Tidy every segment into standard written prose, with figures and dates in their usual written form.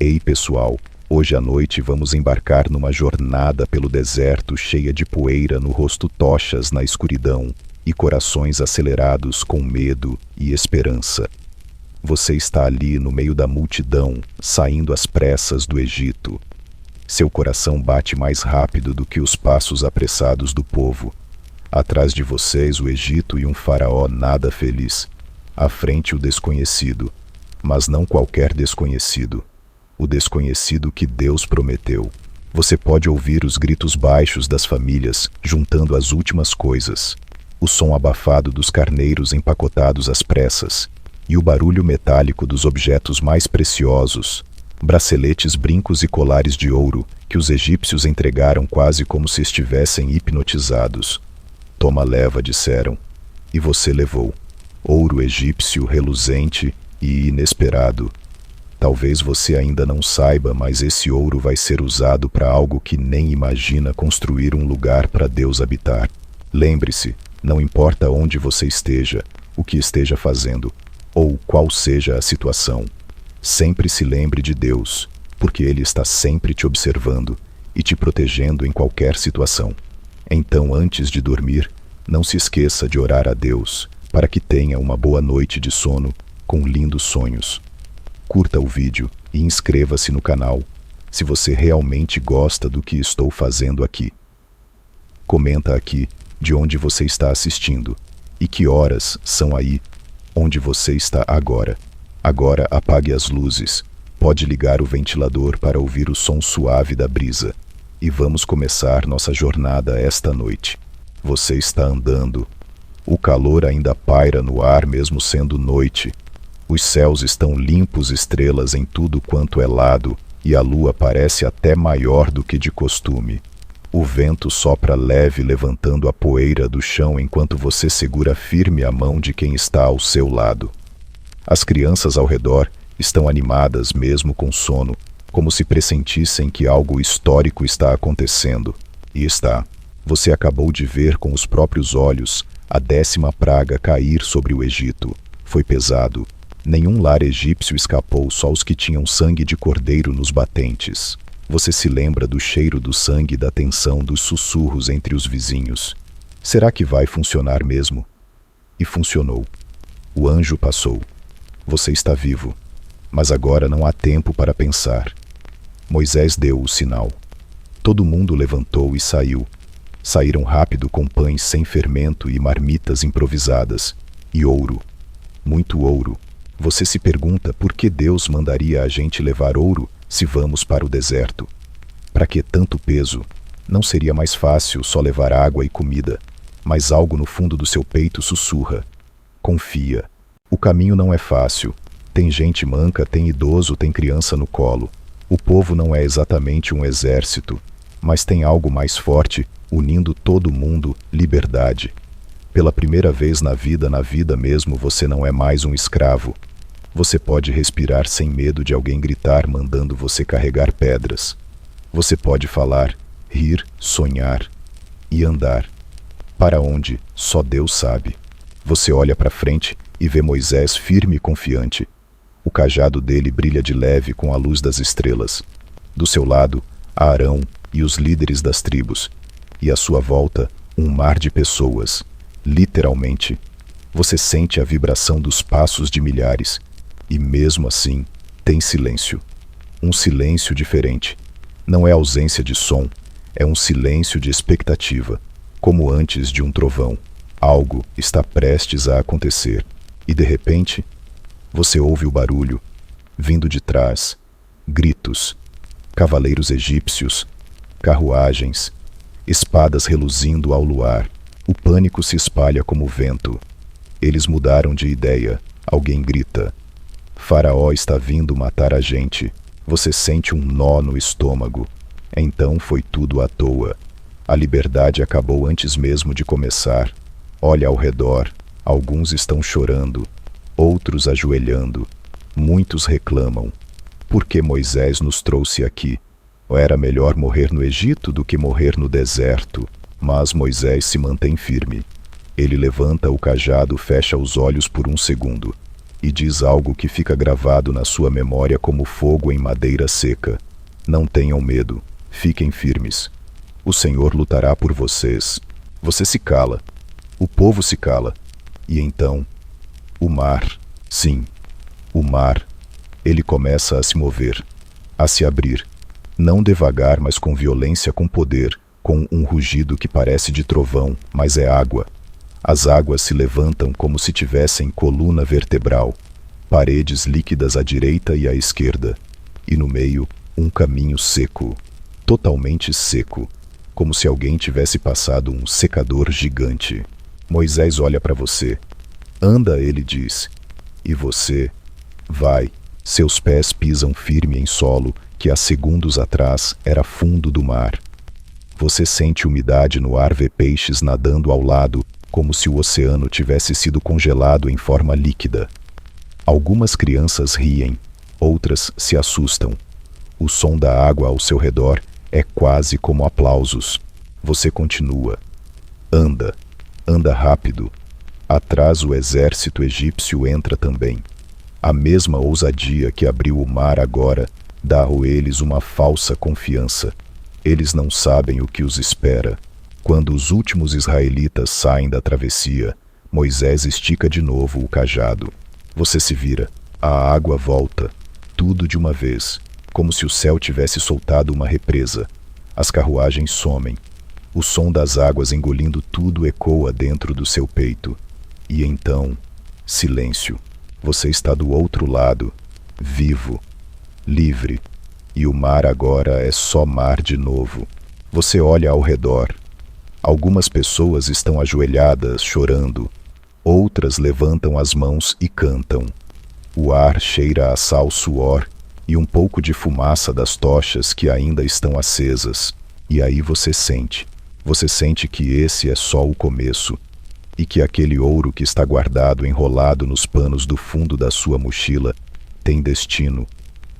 Ei pessoal, hoje à noite vamos embarcar numa jornada pelo deserto cheia de poeira no rosto, tochas na escuridão e corações acelerados com medo e esperança. Você está ali no meio da multidão, saindo às pressas do Egito. Seu coração bate mais rápido do que os passos apressados do povo. Atrás de vocês o Egito e um faraó nada feliz. À frente o desconhecido, mas não qualquer desconhecido. O desconhecido que Deus prometeu. Você pode ouvir os gritos baixos das famílias, juntando as últimas coisas. O som abafado dos carneiros empacotados às pressas. E o barulho metálico dos objetos mais preciosos. Braceletes, brincos e colares de ouro, que os egípcios entregaram quase como se estivessem hipnotizados. Toma, leva, disseram. E você levou. Ouro egípcio reluzente e inesperado. Talvez você ainda não saiba, mas esse ouro vai ser usado para algo que nem imagina, construir um lugar para Deus habitar. Lembre-se, não importa onde você esteja, o que esteja fazendo, ou qual seja a situação, sempre se lembre de Deus, porque Ele está sempre te observando e te protegendo em qualquer situação. Então, antes de dormir, não se esqueça de orar a Deus, para que tenha uma boa noite de sono com lindos sonhos. Curta o vídeo e inscreva-se no canal, se você realmente gosta do que estou fazendo aqui. Comenta aqui de onde você está assistindo e que horas são aí onde você está agora. Agora apague as luzes, pode ligar o ventilador para ouvir o som suave da brisa. E vamos começar nossa jornada esta noite. Você está andando. O calor ainda paira no ar mesmo sendo noite. Os céus estão limpos, estrelas em tudo quanto é lado, e a lua parece até maior do que de costume. O vento sopra leve, levantando a poeira do chão enquanto você segura firme a mão de quem está ao seu lado. As crianças ao redor estão animadas mesmo com sono, como se pressentissem que algo histórico está acontecendo. E está. Você acabou de ver com os próprios olhos a 10ª praga cair sobre o Egito. Foi pesado. Nenhum lar egípcio escapou, só os que tinham sangue de cordeiro nos batentes. Você se lembra do cheiro do sangue e da tensão dos sussurros entre os vizinhos. Será que vai funcionar mesmo? E funcionou. O anjo passou. Você está vivo. Mas agora não há tempo para pensar. Moisés deu o sinal. Todo mundo levantou e saiu. Saíram rápido com pães sem fermento e marmitas improvisadas. E ouro. Muito ouro. Você se pergunta por que Deus mandaria a gente levar ouro se vamos para o deserto? Para que tanto peso? Não seria mais fácil só levar água e comida? Mas algo no fundo do seu peito sussurra. Confia. O caminho não é fácil. Tem gente manca, tem idoso, tem criança no colo. O povo não é exatamente um exército, mas tem algo mais forte, unindo todo mundo, liberdade. Pela primeira vez na vida mesmo, você não é mais um escravo. Você pode respirar sem medo de alguém gritar mandando você carregar pedras. Você pode falar, rir, sonhar e andar. Para onde, só Deus sabe. Você olha para frente e vê Moisés firme e confiante. O cajado dele brilha de leve com a luz das estrelas. Do seu lado, Arão e os líderes das tribos. E à sua volta, um mar de pessoas. Literalmente. Você sente a vibração dos passos de milhares. E mesmo assim, tem silêncio. Um silêncio diferente. Não é ausência de som, é um silêncio de expectativa. Como antes de um trovão. Algo está prestes a acontecer. E de repente, você ouve o barulho, vindo de trás. Gritos. Cavaleiros egípcios. Carruagens. Espadas reluzindo ao luar. O pânico se espalha como vento. Eles mudaram de ideia. Alguém grita. Faraó está vindo matar a gente. Você sente um nó no estômago. Então foi tudo à toa. A liberdade acabou antes mesmo de começar. Olha ao redor. Alguns estão chorando. Outros ajoelhando. Muitos reclamam. Por que Moisés nos trouxe aqui? Era melhor morrer no Egito do que morrer no deserto. Mas Moisés se mantém firme. Ele levanta o cajado, fecha os olhos por um segundo. e diz algo que fica gravado na sua memória como fogo em madeira seca. Não tenham medo, fiquem firmes. O Senhor lutará por vocês. Você se cala. O povo se cala. E então, o mar, sim, o mar, ele começa a se mover, a se abrir. Não devagar, mas com violência, com poder, com um rugido que parece de trovão, mas é água. As águas se levantam como se tivessem coluna vertebral, paredes líquidas à direita e à esquerda, e no meio um caminho seco, totalmente seco, como se alguém tivesse passado um secador gigante. Moisés olha para você. Anda, ele diz, e você vai. Seus pés pisam firme em solo que há segundos atrás era fundo do mar. Você sente umidade no ar, vê peixes nadando ao lado, como se o oceano tivesse sido congelado em forma líquida. Algumas crianças riem, outras se assustam. O som da água ao seu redor é quase como aplausos. Você continua. Anda, anda rápido. Atrás o exército egípcio entra também. A mesma ousadia que abriu o mar agora dá a eles uma falsa confiança. Eles não sabem o que os espera. Quando os últimos israelitas saem da travessia, Moisés estica de novo o cajado. Você se vira. A água volta. Tudo de uma vez, como se o céu tivesse soltado uma represa. As carruagens somem. O som das águas engolindo tudo ecoa dentro do seu peito. E então, silêncio. Você está do outro lado, vivo, livre, e o mar agora é só mar de novo. Você olha ao redor. Algumas pessoas estão ajoelhadas, chorando. Outras levantam as mãos e cantam. O ar cheira a sal, suor e um pouco de fumaça das tochas que ainda estão acesas. E aí você sente que esse é só o começo. E que aquele ouro que está guardado enrolado nos panos do fundo da sua mochila tem destino,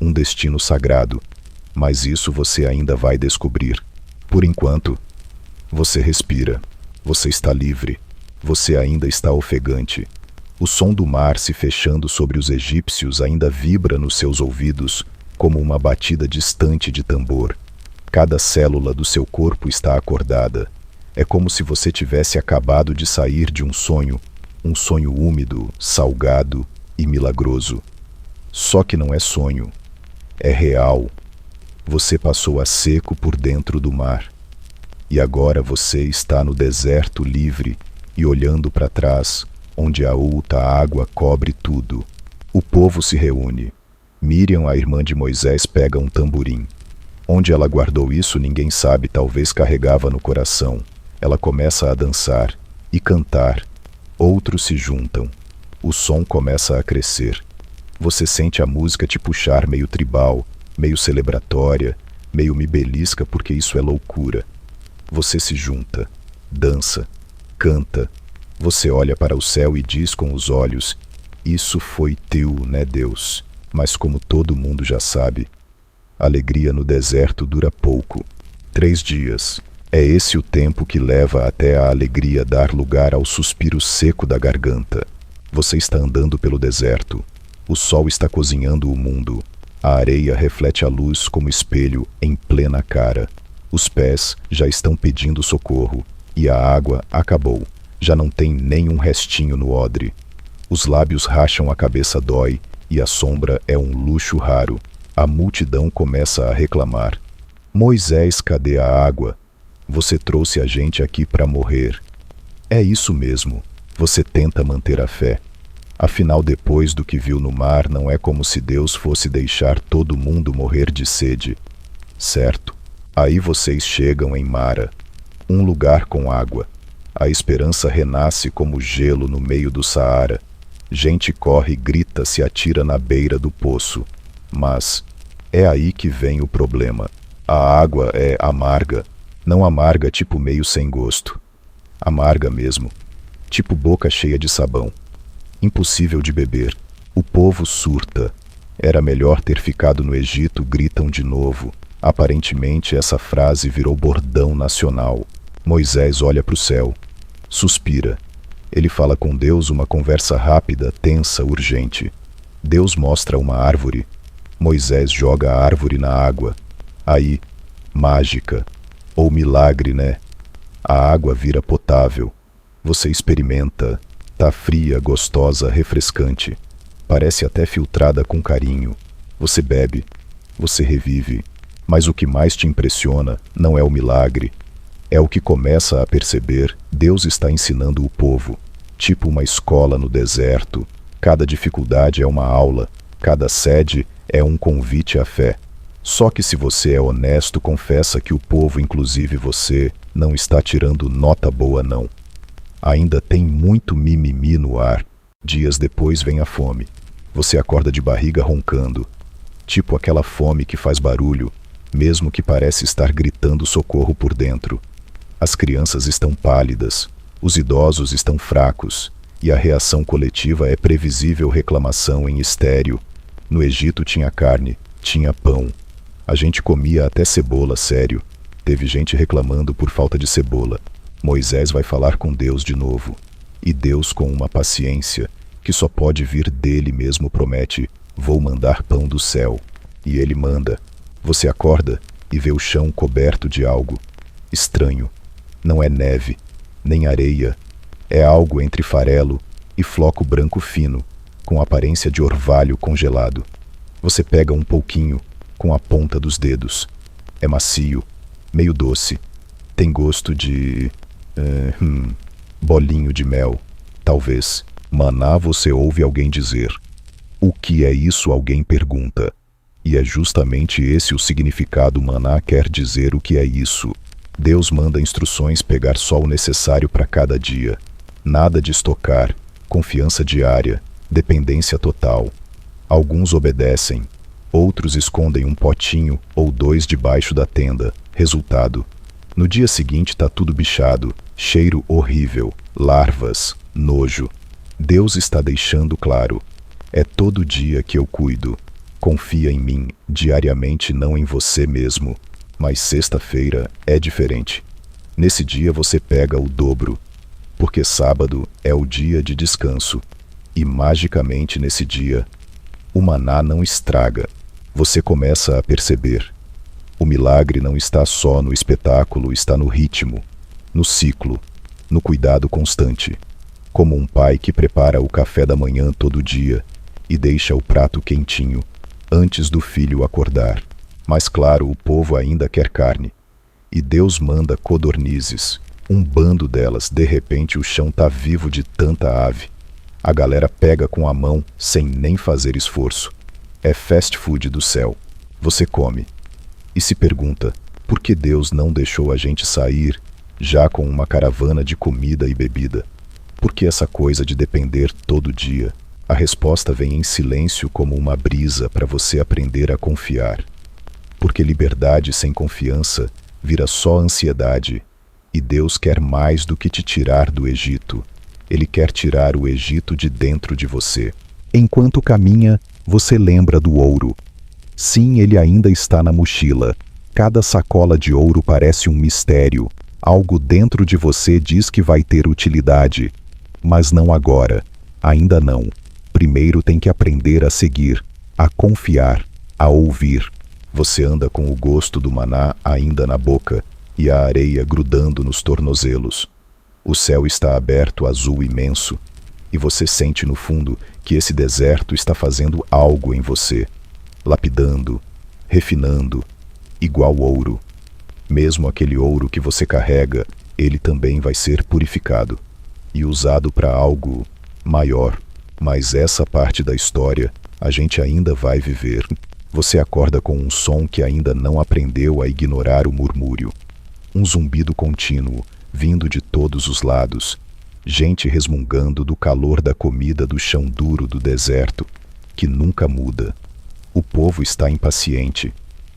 um destino sagrado, mas isso você ainda vai descobrir. Por enquanto, você respira, você está livre, você ainda está ofegante. O som do mar se fechando sobre os egípcios ainda vibra nos seus ouvidos como uma batida distante de tambor. Cada célula do seu corpo está acordada. É como se você tivesse acabado de sair de um sonho úmido, salgado e milagroso. Só que não é sonho, é real. Você passou a seco por dentro do mar. E agora você está no deserto livre e olhando para trás, onde a outra água cobre tudo. O povo se reúne. Miriam, a irmã de Moisés, pega um tamborim. Onde ela guardou isso ninguém sabe, talvez carregava no coração. Ela começa a dançar e cantar. Outros se juntam. O som começa a crescer. Você sente a música te puxar meio tribal, meio celebratória, meio me belisca porque isso é loucura. Você se junta, dança, canta. Você olha para o céu e diz com os olhos, isso foi teu, né, Deus? Mas como todo mundo já sabe, a alegria no deserto dura pouco. 3 dias. É esse o tempo que leva até a alegria dar lugar ao suspiro seco da garganta. Você está andando pelo deserto. O sol está cozinhando o mundo. A areia reflete a luz como espelho em plena cara. Os pés já estão pedindo socorro. E a água acabou. Já não tem nem um restinho no odre. Os lábios racham, a cabeça dói, e a sombra é um luxo raro. A multidão começa a reclamar. Moisés, cadê a água? Você trouxe a gente aqui para morrer. É isso mesmo. Você tenta manter a fé. Afinal, depois do que viu no mar, não é como se Deus fosse deixar todo mundo morrer de sede. Certo? Aí vocês chegam em Mara, um lugar com água. A esperança renasce como gelo no meio do Saara. Gente corre, grita, se atira na beira do poço. Mas é aí que vem o problema. A água é amarga. Não amarga tipo meio sem gosto. Amarga mesmo. Tipo boca cheia de sabão. Impossível de beber. O povo surta. Era melhor ter ficado no Egito, gritam de novo. Aparentemente essa frase virou bordão nacional. Moisés olha para o céu. Suspira. Ele fala com Deus, uma conversa rápida, tensa, urgente. Deus mostra uma árvore. Moisés joga a árvore na água. Aí, mágica. Ou milagre, né? A água vira potável. Você experimenta. Tá fria, gostosa, refrescante. Parece até filtrada com carinho. Você bebe. Você revive. Mas o que mais te impressiona não é o milagre. É o que começa a perceber. Deus está ensinando o povo. Tipo uma escola no deserto. Cada dificuldade é uma aula. Cada sede é um convite à fé. Só que se você é honesto, confessa que o povo, inclusive você, não está tirando nota boa não. Ainda tem muito mimimi no ar. Dias depois vem a fome. Você acorda de barriga roncando. Tipo aquela fome que faz barulho, mesmo que parece estar gritando socorro por dentro. As crianças estão pálidas, os idosos estão fracos, e a reação coletiva é previsível reclamação em estéreo. No Egito tinha carne, tinha pão. A gente comia até cebola, sério. Teve gente reclamando por falta de cebola. Moisés vai falar com Deus de novo. E Deus, com uma paciência que só pode vir dele mesmo, promete: vou mandar pão do céu. E ele manda. Você acorda e vê o chão coberto de algo estranho. Não é neve, nem areia. É algo entre farelo e floco branco fino, com aparência de orvalho congelado. Você pega um pouquinho com a ponta dos dedos. É macio, meio doce. Tem gosto de... bolinho de mel, talvez. Maná, você ouve alguém dizer. O que é isso? Alguém pergunta. E é justamente esse o significado. Maná quer dizer o que é isso. Deus manda instruções, pegar só o necessário para cada dia. Nada de estocar, confiança diária, dependência total. Alguns obedecem, outros escondem um potinho ou dois debaixo da tenda. Resultado: no dia seguinte tá tudo bichado, cheiro horrível, larvas, nojo. Deus está deixando claro: é todo dia que eu cuido. Confia em mim diariamente, não em você mesmo. Mas sexta-feira é diferente. Nesse dia você pega o dobro, porque sábado é o dia de descanso. E magicamente nesse dia, o maná não estraga. Você começa a perceber. O milagre não está só no espetáculo, está no ritmo, no ciclo, no cuidado constante. Como um pai que prepara o café da manhã todo dia e deixa o prato quentinho antes do filho acordar. Mas claro, o povo ainda quer carne. E Deus manda codornizes, um bando delas. De repente o chão tá vivo de tanta ave. A galera pega com a mão sem nem fazer esforço. É fast food do céu. Você come e se pergunta: por que Deus não deixou a gente sair já com uma caravana de comida e bebida? Por que essa coisa de depender todo dia? A resposta vem em silêncio, como uma brisa, para você aprender a confiar. Porque liberdade sem confiança vira só ansiedade. E Deus quer mais do que te tirar do Egito. Ele quer tirar o Egito de dentro de você. Enquanto caminha, você lembra do ouro. Sim, ele ainda está na mochila. Cada sacola de ouro parece um mistério. Algo dentro de você diz que vai ter utilidade. Mas não agora. Ainda não. Primeiro tem que aprender a seguir, a confiar, a ouvir. Você anda com o gosto do maná ainda na boca e a areia grudando nos tornozelos. O céu está aberto, azul imenso, e você sente no fundo que esse deserto está fazendo algo em você, lapidando, refinando, igual ouro. Mesmo aquele ouro que você carrega, ele também vai ser purificado e usado para algo maior. Mas essa parte da história a gente ainda vai viver. Você acorda com um som que ainda não aprendeu a ignorar o murmúrio. Um zumbido contínuo, vindo de todos os lados. Gente resmungando do calor da comida, do chão duro do deserto, que nunca muda. O povo está impaciente.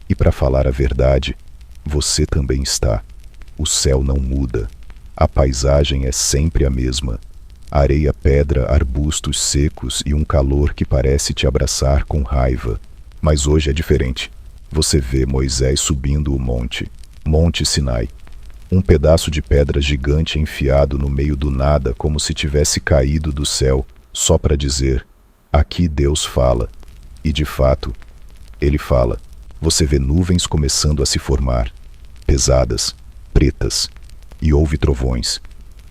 E para falar a verdade, você também está. O céu não muda. A paisagem é sempre a mesma. Areia, pedra, arbustos secos e um calor que parece te abraçar com raiva. Mas hoje é diferente. Você vê Moisés subindo o Monte Sinai. Um pedaço de pedra gigante enfiado no meio do nada, como se tivesse caído do céu, só para dizer: Aqui Deus fala. E de fato, ele fala. Você vê nuvens começando a se formar, pesadas, pretas, e ouve trovões,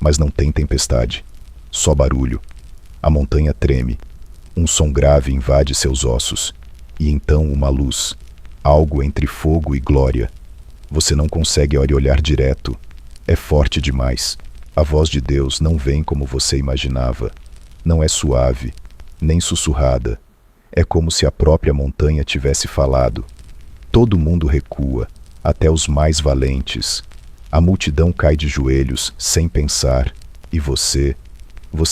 mas não tem tempestade, só barulho. A montanha treme, um som grave invade seus ossos, e então uma luz, algo entre fogo e glória. Você não consegue olhar direto, é forte demais. A voz de Deus não vem como você imaginava, não é suave, nem sussurrada. É como se a própria montanha tivesse falado. Todo mundo recua, até os mais valentes. A multidão cai de joelhos, sem pensar, e você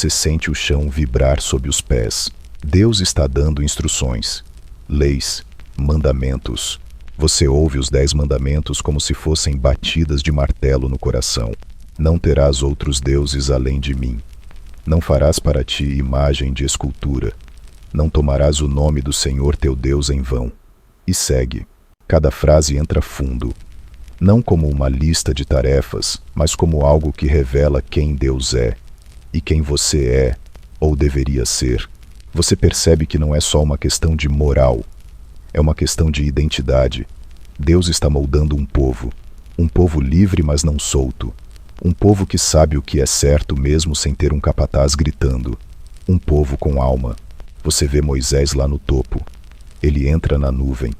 sente o chão vibrar sob os pés. Deus está dando instruções, leis, mandamentos. Você ouve os 10 mandamentos como se fossem batidas de martelo no coração. Não terás outros deuses além de mim. Não farás para ti imagem de escultura. Não tomarás o nome do Senhor teu Deus em vão. E segue. Cada frase entra fundo. Não como uma lista de tarefas, mas como algo que revela quem Deus é e quem você é ou deveria ser. Você percebe que não é só uma questão de moral, é uma questão de identidade. Deus está moldando um povo livre mas não solto, um povo que sabe o que é certo mesmo sem ter um capataz gritando, um povo com alma. Você vê Moisés lá no topo, ele entra na nuvem,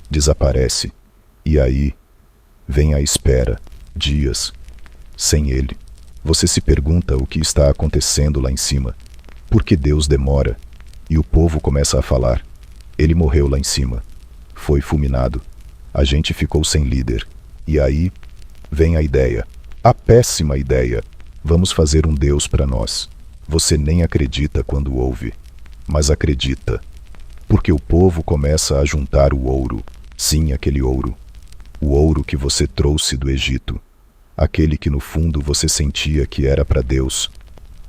desaparece, e aí vem a espera, dias, sem ele. Você se pergunta o que está acontecendo lá em cima. Por que Deus demora? E o povo começa a falar. Ele morreu lá em cima. Foi fulminado. A gente ficou sem líder. E aí vem a ideia. A péssima ideia. Vamos fazer um Deus para nós. Você nem acredita quando ouve, mas acredita. Porque o povo começa a juntar o ouro. Sim, aquele ouro. O ouro que você trouxe do Egito. Aquele que no fundo você sentia que era para Deus.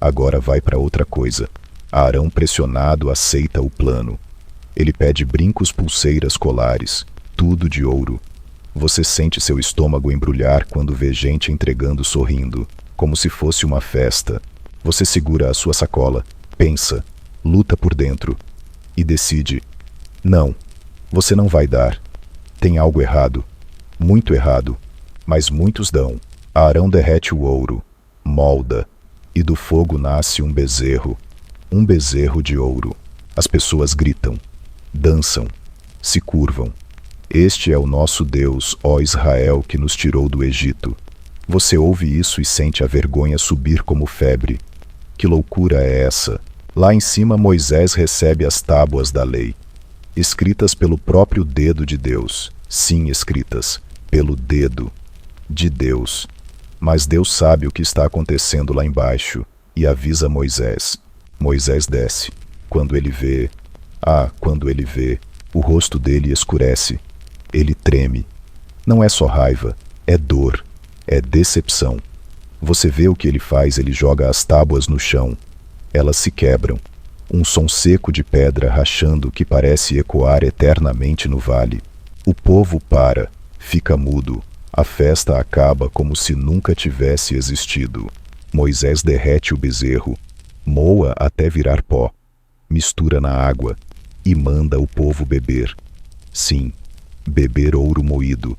Agora vai para outra coisa. Arão, pressionado, aceita o plano. Ele pede brincos, pulseiras, colares, tudo de ouro. Você sente seu estômago embrulhar quando vê gente entregando sorrindo, como se fosse uma festa. Você segura a sua sacola, pensa, luta por dentro e decide: não, você não vai dar. Tem algo errado, muito errado, mas muitos dão. Arão derrete o ouro, molda, e do fogo nasce um bezerro de ouro. As pessoas gritam, dançam, se curvam. Este é o nosso Deus, ó Israel, que nos tirou do Egito. Você ouve isso e sente a vergonha subir como febre. Que loucura é essa? Lá em cima Moisés recebe as tábuas da lei, escritas pelo próprio dedo de Deus. Sim, escritas pelo dedo de Deus. Mas Deus sabe o que está acontecendo lá embaixo e avisa Moisés. Moisés desce. Quando ele vê, o rosto dele escurece. Ele treme. Não é só raiva, é dor, é decepção. Você vê o que ele faz, ele joga as tábuas no chão. Elas se quebram. Um som seco de pedra rachando que parece ecoar eternamente no vale. O povo para, fica mudo. A festa acaba como se nunca tivesse existido. Moisés derrete o bezerro, moa até virar pó, mistura na água e manda o povo beber. Sim, beber ouro moído.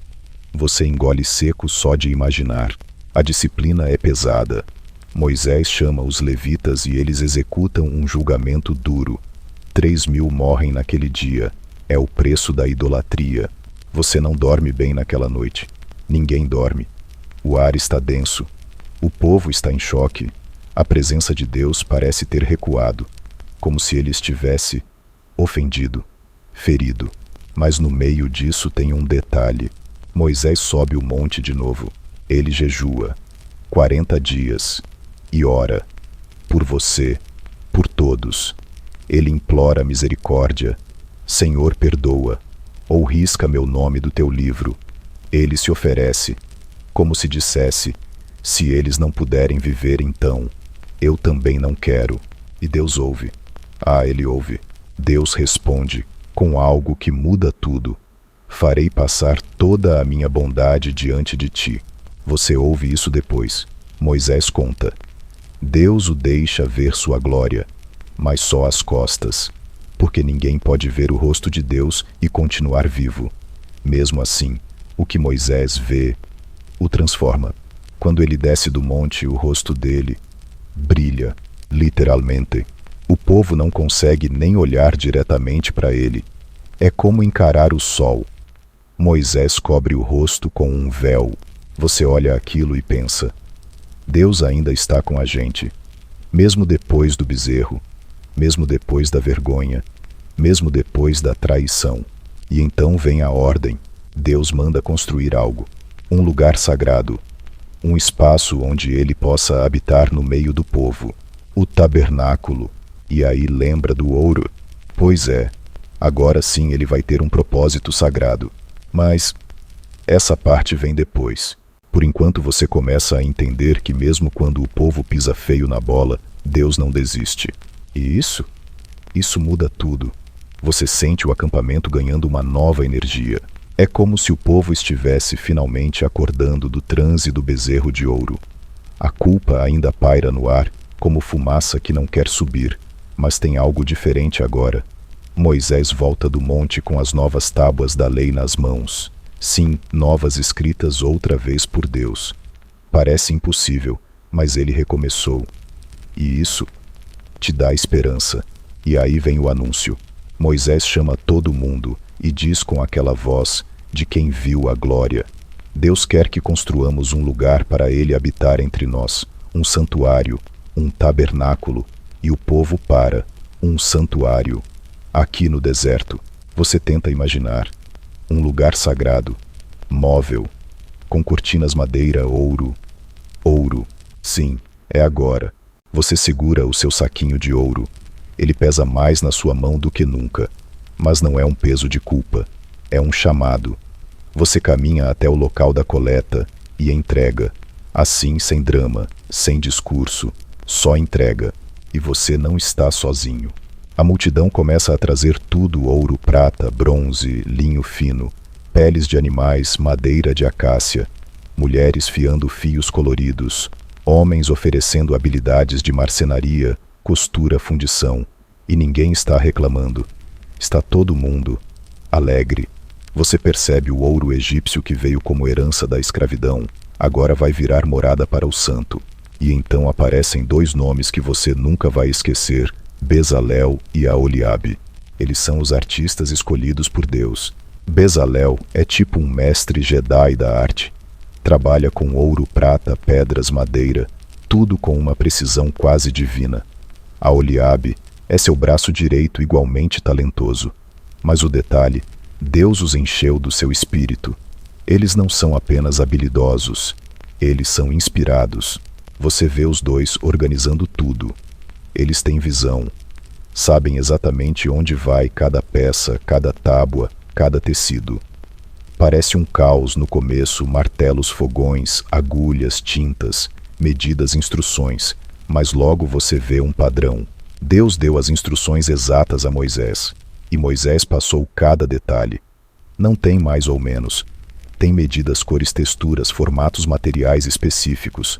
Você engole seco só de imaginar. A disciplina é pesada. Moisés chama os levitas e eles executam um julgamento duro. 3.000 morrem naquele dia. É o preço da idolatria. Você não dorme bem naquela noite. Ninguém dorme. O ar está denso. O povo está em choque. A presença de Deus parece ter recuado, como se ele estivesse ofendido, ferido. Mas no meio disso tem um detalhe. Moisés sobe o monte de novo. Ele jejua 40 dias e ora por você, por todos. Ele implora misericórdia. Senhor, perdoa, ou risca meu nome do teu livro. Ele se oferece, como se dissesse: se eles não puderem viver, então eu também não quero. E Deus ouve. Ele ouve. Deus responde com algo que muda tudo. Farei passar toda a minha bondade diante de ti. Você ouve isso depois. Moisés conta. Deus o deixa ver sua glória, mas só as costas. porque ninguém pode ver o rosto de Deus e continuar vivo. Mesmo assim, o que Moisés vê o transforma. Quando ele desce do monte, o rosto dele brilha, literalmente. O povo não consegue nem olhar diretamente para ele. É como encarar o sol. Moisés cobre o rosto com um véu. Você olha aquilo e pensa: Deus ainda está com a gente. Mesmo depois do bezerro, mesmo depois da vergonha, mesmo depois da traição. E então vem a ordem. Deus manda construir algo. Um lugar sagrado. Um espaço onde ele possa habitar no meio do povo. O tabernáculo. E aí lembra do ouro? Pois é, agora sim ele vai ter um propósito sagrado. Mas essa parte vem depois. Por enquanto você começa a entender que mesmo quando o povo pisa feio na bola, Deus não desiste. E isso muda tudo. Você sente o acampamento ganhando uma nova energia. É como se o povo estivesse finalmente acordando do transe do bezerro de ouro. A culpa ainda paira no ar, como fumaça que não quer subir, mas tem algo diferente agora. Moisés volta do monte com as novas tábuas da lei nas mãos. Sim, novas escritas outra vez por Deus. Parece impossível, mas ele recomeçou. E isso te dá esperança. E aí vem o anúncio. Moisés chama todo mundo e diz com aquela voz de quem viu a glória: Deus quer que construamos um lugar para ele habitar entre nós, um santuário, um tabernáculo. E o povo para. Um santuário. Aqui no deserto, você tenta imaginar um lugar sagrado, móvel, com cortinas madeira, ouro. Ouro. Sim, é agora. Você segura o seu saquinho de ouro. Ele pesa mais na sua mão do que nunca. Mas não é um peso de culpa. É um chamado. Você caminha até o local da coleta e entrega. Assim, sem drama, sem discurso, só entrega. E você não está sozinho. A multidão começa a trazer tudo: ouro, prata, bronze, linho fino, peles de animais, madeira de acácia, mulheres fiando fios coloridos, homens oferecendo habilidades de marcenaria, costura, fundição. E ninguém está reclamando. Está todo mundo alegre. Você percebe o ouro egípcio que veio como herança da escravidão. Agora vai virar morada para o santo. E então aparecem dois nomes que você nunca vai esquecer: Bezalel e Aholiabe. Eles são os artistas escolhidos por Deus. Bezalel é tipo um mestre Jedi da arte. Trabalha com ouro, prata, pedras, madeira, tudo com uma precisão quase divina. Aholiabe é seu braço direito, igualmente talentoso. Mas o detalhe: Deus os encheu do seu espírito. Eles não são apenas habilidosos, eles são inspirados. Você vê os dois organizando tudo. Eles têm visão. Sabem exatamente onde vai cada peça, cada tábua, cada tecido. Parece um caos no começo: martelos, fogões, agulhas, tintas, medidas, instruções. Mas logo você vê um padrão. Deus deu as instruções exatas a Moisés. E Moisés passou cada detalhe. Não tem mais ou menos. Tem medidas, cores, texturas, formatos materiais específicos.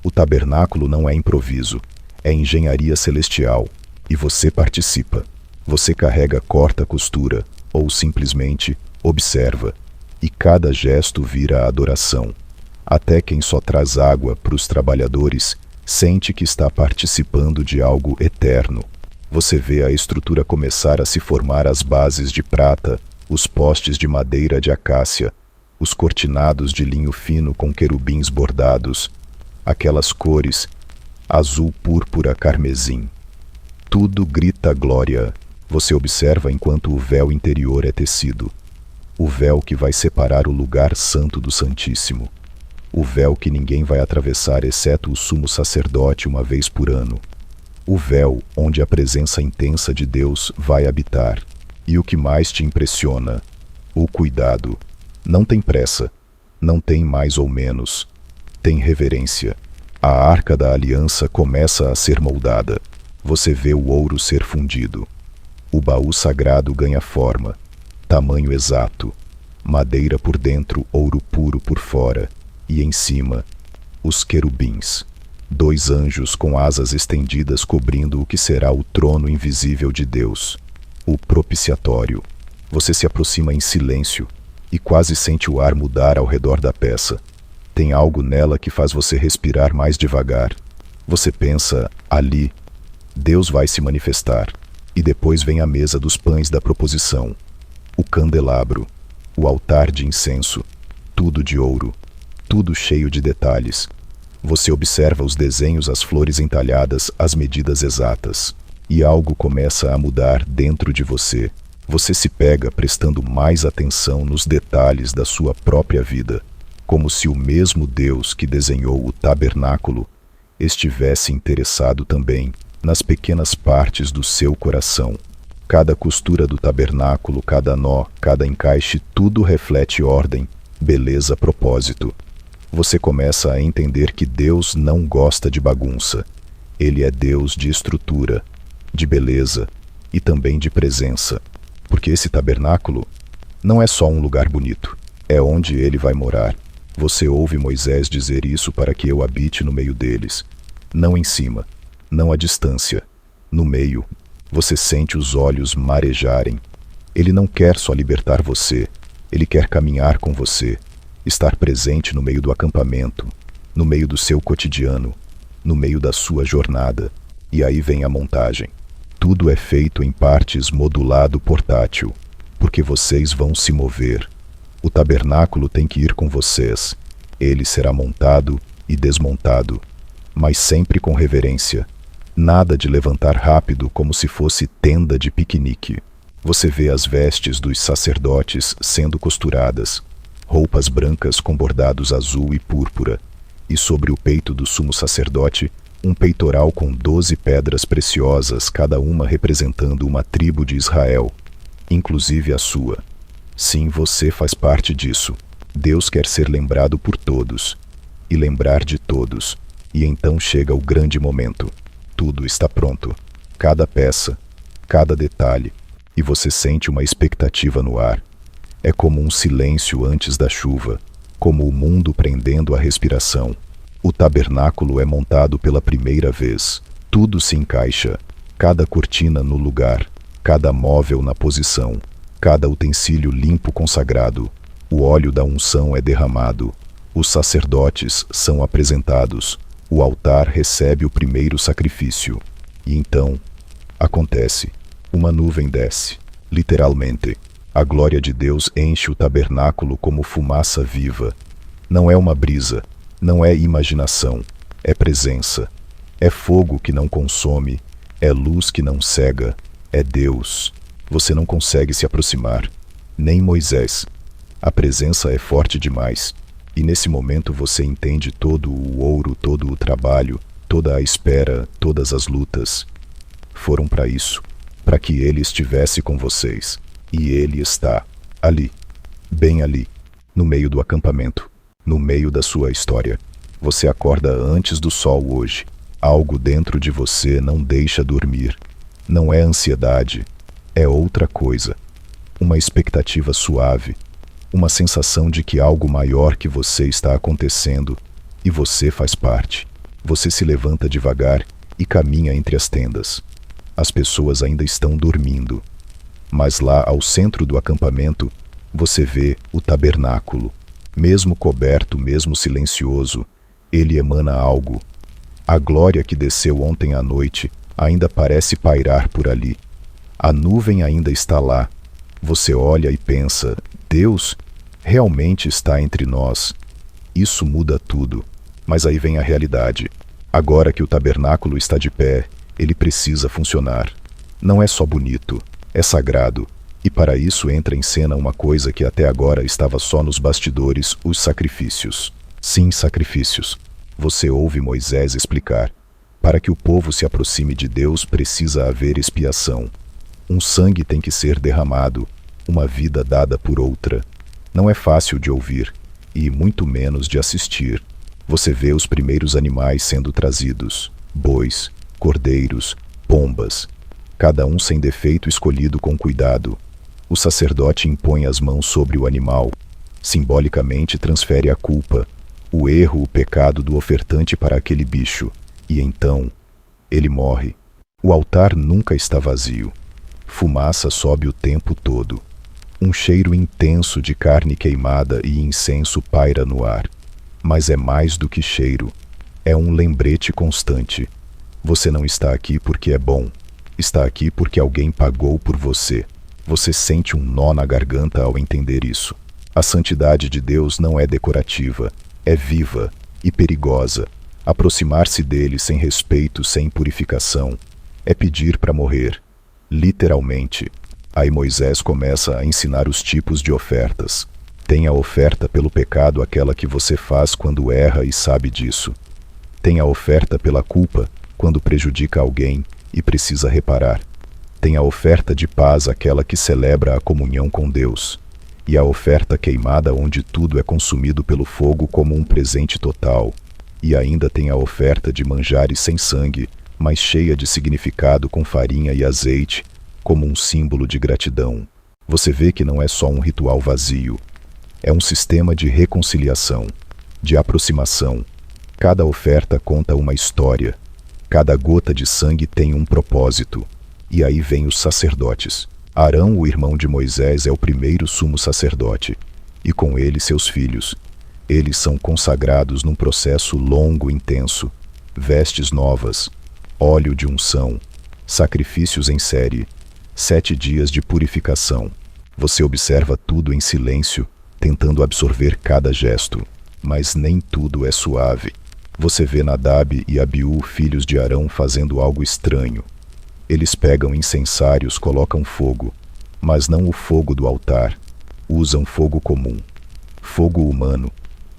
O tabernáculo não é improviso. É engenharia celestial. E você participa. Você carrega, corta, costura, ou simplesmente observa. E cada gesto vira adoração. Até quem só traz água para os trabalhadores sente que está participando de algo eterno. Você vê a estrutura começar a se formar: as bases de prata, os postes de madeira de acácia, os cortinados de linho fino com querubins bordados, aquelas cores: azul, púrpura, carmesim. Tudo grita glória. Você observa enquanto o véu interior é tecido. O véu que vai separar o lugar santo do Santíssimo. O véu que ninguém vai atravessar exceto o sumo sacerdote uma vez por ano. O véu onde a presença intensa de Deus vai habitar. E o que mais te impressiona? O cuidado. Não tem pressa. Não tem mais ou menos. Tem reverência. A arca da aliança começa a ser moldada. Você vê o ouro ser fundido. O baú sagrado ganha forma. Tamanho exato. Madeira por dentro, ouro puro por fora. E em cima, os querubins. 2 anjos com asas estendidas cobrindo o que será o trono invisível de Deus. O propiciatório. Você se aproxima em silêncio e quase sente o ar mudar ao redor da peça. Tem algo nela que faz você respirar mais devagar. Você pensa, ali, Deus vai se manifestar. E depois vem a mesa dos pães da proposição, o candelabro, o altar de incenso, tudo de ouro, tudo cheio de detalhes. Você observa os desenhos, as flores entalhadas, as medidas exatas. E algo começa a mudar dentro de você. Você se pega prestando mais atenção nos detalhes da sua própria vida, como se o mesmo Deus que desenhou o tabernáculo estivesse interessado também nas pequenas partes do seu coração. Cada costura do tabernáculo, cada nó, cada encaixe, tudo reflete ordem, beleza, propósito. Você começa a entender que Deus não gosta de bagunça. Ele é Deus de estrutura, de beleza e também de presença. Porque esse tabernáculo não é só um lugar bonito, é onde ele vai morar. Você ouve Moisés dizer isso: para que eu habite no meio deles. Não em cima, não à distância, no meio. Você sente os olhos marejarem. Ele não quer só libertar você, ele quer caminhar com você, estar presente no meio do acampamento, no meio do seu cotidiano, no meio da sua jornada. E aí vem a montagem. Tudo é feito em partes modulado portátil, porque vocês vão se mover. O tabernáculo tem que ir com vocês. Ele será montado e desmontado, mas sempre com reverência. Nada de levantar rápido como se fosse tenda de piquenique. Você vê as vestes dos sacerdotes sendo costuradas, roupas brancas com bordados azul e púrpura, e sobre o peito do sumo sacerdote, um peitoral com 12 pedras preciosas, cada uma representando uma tribo de Israel, inclusive a sua. Sim, você faz parte disso. Deus quer ser lembrado por todos, e lembrar de todos, e então chega o grande momento. Tudo está pronto, cada peça, cada detalhe, e você sente uma expectativa no ar. É como um silêncio antes da chuva, como o mundo prendendo a respiração. O tabernáculo é montado pela primeira vez. Tudo se encaixa, cada cortina no lugar, cada móvel na posição, cada utensílio limpo consagrado. O óleo da unção é derramado, os sacerdotes são apresentados, o altar recebe o primeiro sacrifício. E então, acontece. Uma nuvem desce, literalmente. A glória de Deus enche o tabernáculo como fumaça viva. Não é uma brisa, não é imaginação, é presença. É fogo que não consome, é luz que não cega, é Deus. Você não consegue se aproximar, nem Moisés. A presença é forte demais. E nesse momento você entende todo o ouro, todo o trabalho, toda a espera, todas as lutas. Foram para isso, para que ele estivesse com vocês. E ele está ali, bem ali, no meio do acampamento, no meio da sua história. Você acorda antes do sol hoje. Algo dentro de você não deixa dormir. Não é ansiedade, é outra coisa. Uma expectativa suave. Uma sensação de que algo maior que você está acontecendo e você faz parte. Você se levanta devagar e caminha entre as tendas. As pessoas ainda estão dormindo. Mas lá ao centro do acampamento, você vê o tabernáculo. Mesmo coberto, mesmo silencioso, ele emana algo. A glória que desceu ontem à noite ainda parece pairar por ali. A nuvem ainda está lá. Você olha e pensa: Deus realmente está entre nós. Isso muda tudo. Mas aí vem a realidade. Agora que o tabernáculo está de pé, ele precisa funcionar. Não é só bonito, é sagrado. E para isso entra em cena uma coisa que até agora estava só nos bastidores: os sacrifícios. Sim, sacrifícios. Você ouve Moisés explicar. Para que o povo se aproxime de Deus precisa haver expiação. Um sangue tem que ser derramado, uma vida dada por outra. Não é fácil de ouvir, e muito menos de assistir. Você vê os primeiros animais sendo trazidos: bois, cordeiros, pombas, cada um sem defeito, escolhido com cuidado. O sacerdote impõe as mãos sobre o animal, simbolicamente transfere a culpa, o erro, o pecado do ofertante para aquele bicho, e então ele morre. O altar nunca está vazio. Fumaça sobe o tempo todo. Um cheiro intenso de carne queimada e incenso paira no ar. Mas é mais do que cheiro. É um lembrete constante. Você não está aqui porque é bom. Está aqui porque alguém pagou por você. Você sente um nó na garganta ao entender isso. A santidade de Deus não é decorativa, é viva e perigosa. Aproximar-se dele sem respeito, sem purificação, é pedir para morrer. Literalmente. Aí Moisés começa a ensinar os tipos de ofertas. Tem a oferta pelo pecado, aquela que você faz quando erra e sabe disso. Tem a oferta pela culpa, quando prejudica alguém e precisa reparar. Tem a oferta de paz, aquela que celebra a comunhão com Deus. E a oferta queimada, onde tudo é consumido pelo fogo como um presente total. E ainda tem a oferta de manjares sem sangue, mas cheia de significado, com farinha e azeite, como um símbolo de gratidão. Você vê que não é só um ritual vazio. É um sistema de reconciliação, de aproximação. Cada oferta conta uma história. Cada gota de sangue tem um propósito. E aí vem os sacerdotes. Arão, o irmão de Moisés, é o primeiro sumo sacerdote, e com ele seus filhos. Eles são consagrados num processo longo e intenso. Vestes novas, óleo de unção, sacrifícios em série, 7 dias de purificação. Você observa tudo em silêncio, tentando absorver cada gesto, mas nem tudo é suave. Você vê Nadab e Abiú, filhos de Arão, fazendo algo estranho. Eles pegam incensários, colocam fogo, mas não o fogo do altar. Usam fogo comum, fogo humano,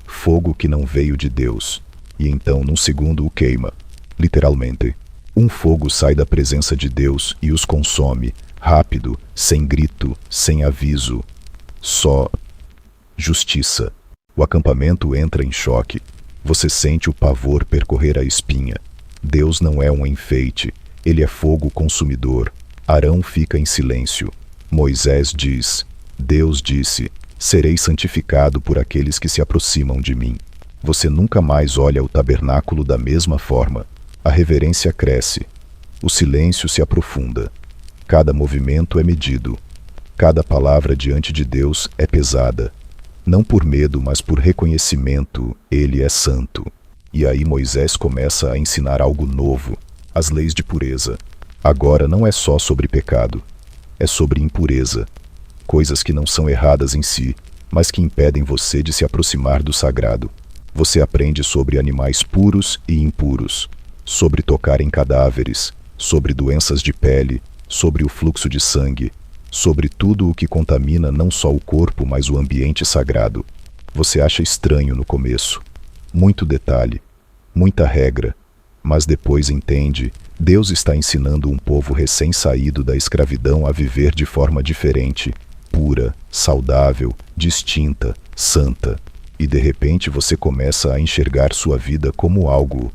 fogo que não veio de Deus. E então, num segundo, o queima. Literalmente. Um fogo sai da presença de Deus e os consome, rápido, sem grito, sem aviso. Só justiça. O acampamento entra em choque. Você sente o pavor percorrer a espinha. Deus não é um enfeite. Ele é fogo consumidor. Arão fica em silêncio. Moisés diz: Deus disse: serei santificado por aqueles que se aproximam de mim. Você nunca mais olha o tabernáculo da mesma forma. A reverência cresce. O silêncio se aprofunda. Cada movimento é medido. Cada palavra diante de Deus é pesada. Não por medo, mas por reconhecimento. Ele é santo. E aí Moisés começa a ensinar algo novo. As leis de pureza. Agora não é só sobre pecado. É sobre impureza. Coisas que não são erradas em si, mas que impedem você de se aproximar do sagrado. Você aprende sobre animais puros e impuros, sobre tocar em cadáveres, sobre doenças de pele, sobre o fluxo de sangue, sobre tudo o que contamina não só o corpo, mas o ambiente sagrado. Você acha estranho no começo. Muito detalhe, muita regra. Mas depois entende, Deus está ensinando um povo recém-saído da escravidão a viver de forma diferente, pura, saudável, distinta, santa. E de repente você começa a enxergar sua vida como algo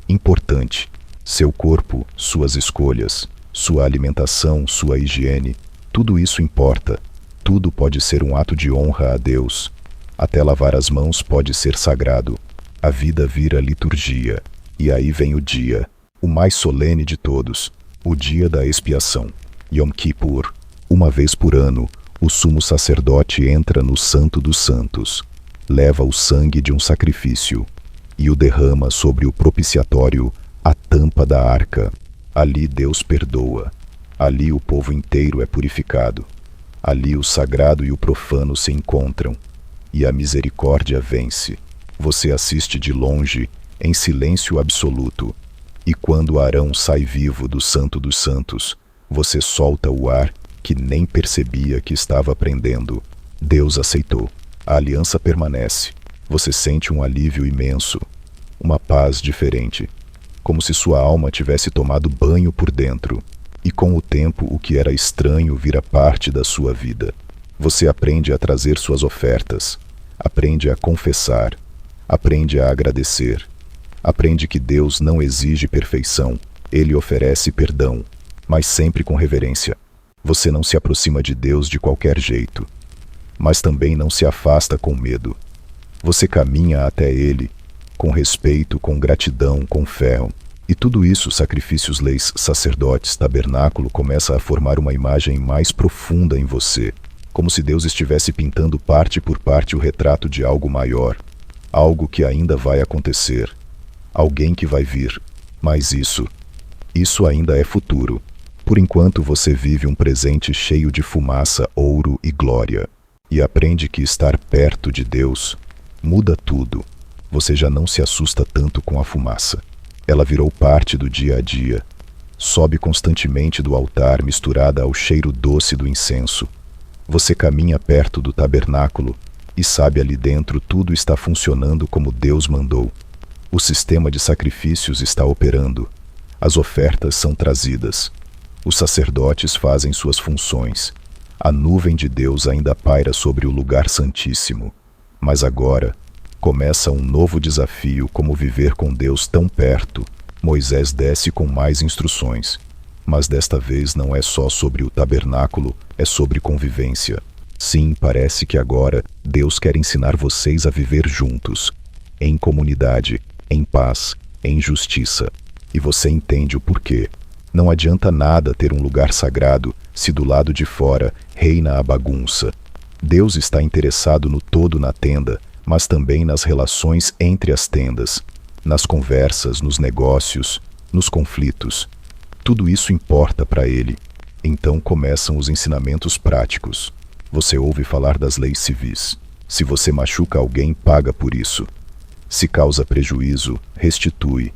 importante. Seu corpo, suas escolhas, sua alimentação, sua higiene, tudo isso importa. Tudo pode ser um ato de honra a Deus. Até lavar as mãos pode ser sagrado. A vida vira liturgia. E aí vem o dia, o mais solene de todos, o dia da expiação, Yom Kippur. Uma vez por ano, o sumo sacerdote entra no Santo dos Santos, leva o sangue de um sacrifício e o derrama sobre o propiciatório, a tampa da arca. Ali Deus perdoa, ali o povo inteiro é purificado, ali o sagrado e o profano se encontram, e a misericórdia vence. Você assiste de longe, em silêncio absoluto, e quando Arão sai vivo do Santo dos Santos, você solta o ar que nem percebia que estava prendendo. Deus aceitou. A aliança permanece. Você sente um alívio imenso, uma paz diferente, como se sua alma tivesse tomado banho por dentro, e com o tempo o que era estranho vira parte da sua vida. Você aprende a trazer suas ofertas, aprende a confessar, aprende a agradecer. Aprende que Deus não exige perfeição, Ele oferece perdão, mas sempre com reverência. Você não se aproxima de Deus de qualquer jeito, mas também não se afasta com medo. Você caminha até Ele, com respeito, com gratidão, com fé. E tudo isso, sacrifícios, leis, sacerdotes, tabernáculo, começa a formar uma imagem mais profunda em você, como se Deus estivesse pintando parte por parte o retrato de algo maior, algo que ainda vai acontecer, alguém que vai vir. Mas isso ainda é futuro. Por enquanto você vive um presente cheio de fumaça, ouro e glória, e aprende que estar perto de Deus muda tudo. Você já não se assusta tanto com a fumaça. Ela virou parte do dia a dia. Sobe constantemente do altar misturada ao cheiro doce do incenso. Você caminha perto do tabernáculo e sabe ali dentro tudo está funcionando como Deus mandou. O sistema de sacrifícios está operando. As ofertas são trazidas. Os sacerdotes fazem suas funções. A nuvem de Deus ainda paira sobre o lugar santíssimo. Mas agora começa um novo desafio, como viver com Deus tão perto. Moisés desce com mais instruções. Mas desta vez não é só sobre o tabernáculo, é sobre convivência. Sim, parece que agora Deus quer ensinar vocês a viver juntos, em comunidade, em paz, em justiça. E você entende o porquê. Não adianta nada ter um lugar sagrado se do lado de fora reina a bagunça. Deus está interessado no todo na tenda, mas também nas relações entre as tendas, nas conversas, nos negócios, nos conflitos. Tudo isso importa para Ele. Então começam os ensinamentos práticos. Você ouve falar das leis civis. Se você machuca alguém, paga por isso. Se causa prejuízo, restitui.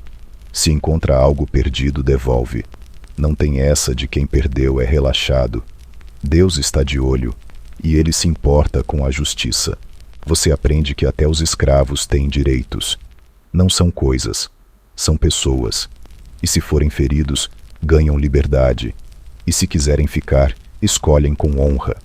Se encontra algo perdido, devolve. Não tem essa de quem perdeu é relaxado. Deus está de olho e Ele se importa com a justiça. Você aprende que até os escravos têm direitos. Não são coisas, são pessoas. E se forem feridos, ganham liberdade. E se quiserem ficar, escolhem com honra.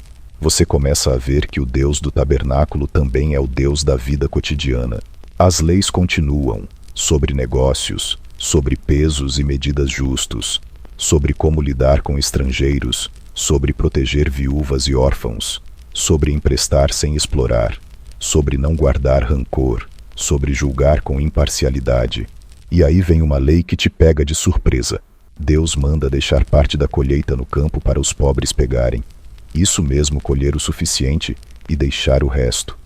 Você começa a ver que o Deus do tabernáculo também é o Deus da vida cotidiana. As leis continuam, sobre negócios, sobre pesos e medidas justos, sobre como lidar com estrangeiros, sobre proteger viúvas e órfãos, sobre emprestar sem explorar, sobre não guardar rancor, sobre julgar com imparcialidade. E aí vem uma lei que te pega de surpresa. Deus manda deixar parte da colheita no campo para os pobres pegarem. Isso mesmo, colher o suficiente e deixar o resto.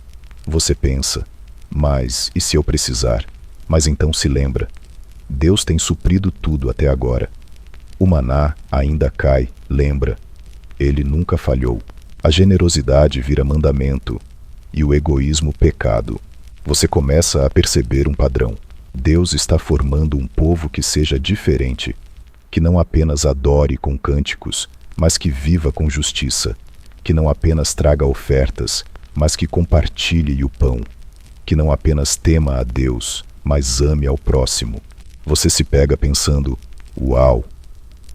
Você pensa, mas e se eu precisar? Mas então se lembra, Deus tem suprido tudo até agora. O maná ainda cai, lembra? Ele nunca falhou. A generosidade vira mandamento e o egoísmo pecado. Você começa a perceber um padrão. Deus está formando um povo que seja diferente, que não apenas adore com cânticos, mas que viva com justiça, que não apenas traga ofertas, mas que compartilhe o pão, que não apenas tema a Deus, mas ame ao próximo. Você se pega pensando, uau,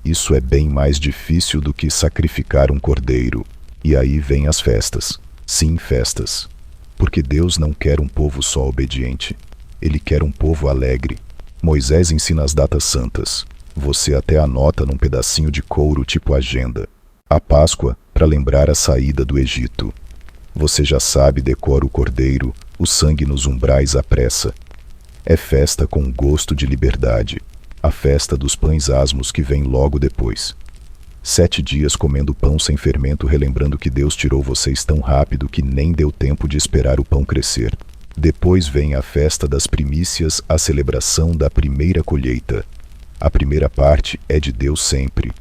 isso é bem mais difícil do que sacrificar um cordeiro. E aí vem as festas. Sim, festas. Porque Deus não quer um povo só obediente. Ele quer um povo alegre. Moisés ensina as datas santas. Você até anota num pedacinho de couro tipo agenda. A Páscoa, para lembrar a saída do Egito. Você já sabe, decora o cordeiro, o sangue nos umbrais à pressa. É festa com gosto de liberdade. A festa dos pães asmos que vem logo depois. 7 dias comendo pão sem fermento, relembrando que Deus tirou vocês tão rápido que nem deu tempo de esperar o pão crescer. Depois vem a festa das primícias, a celebração da primeira colheita. A primeira parte é de Deus sempre.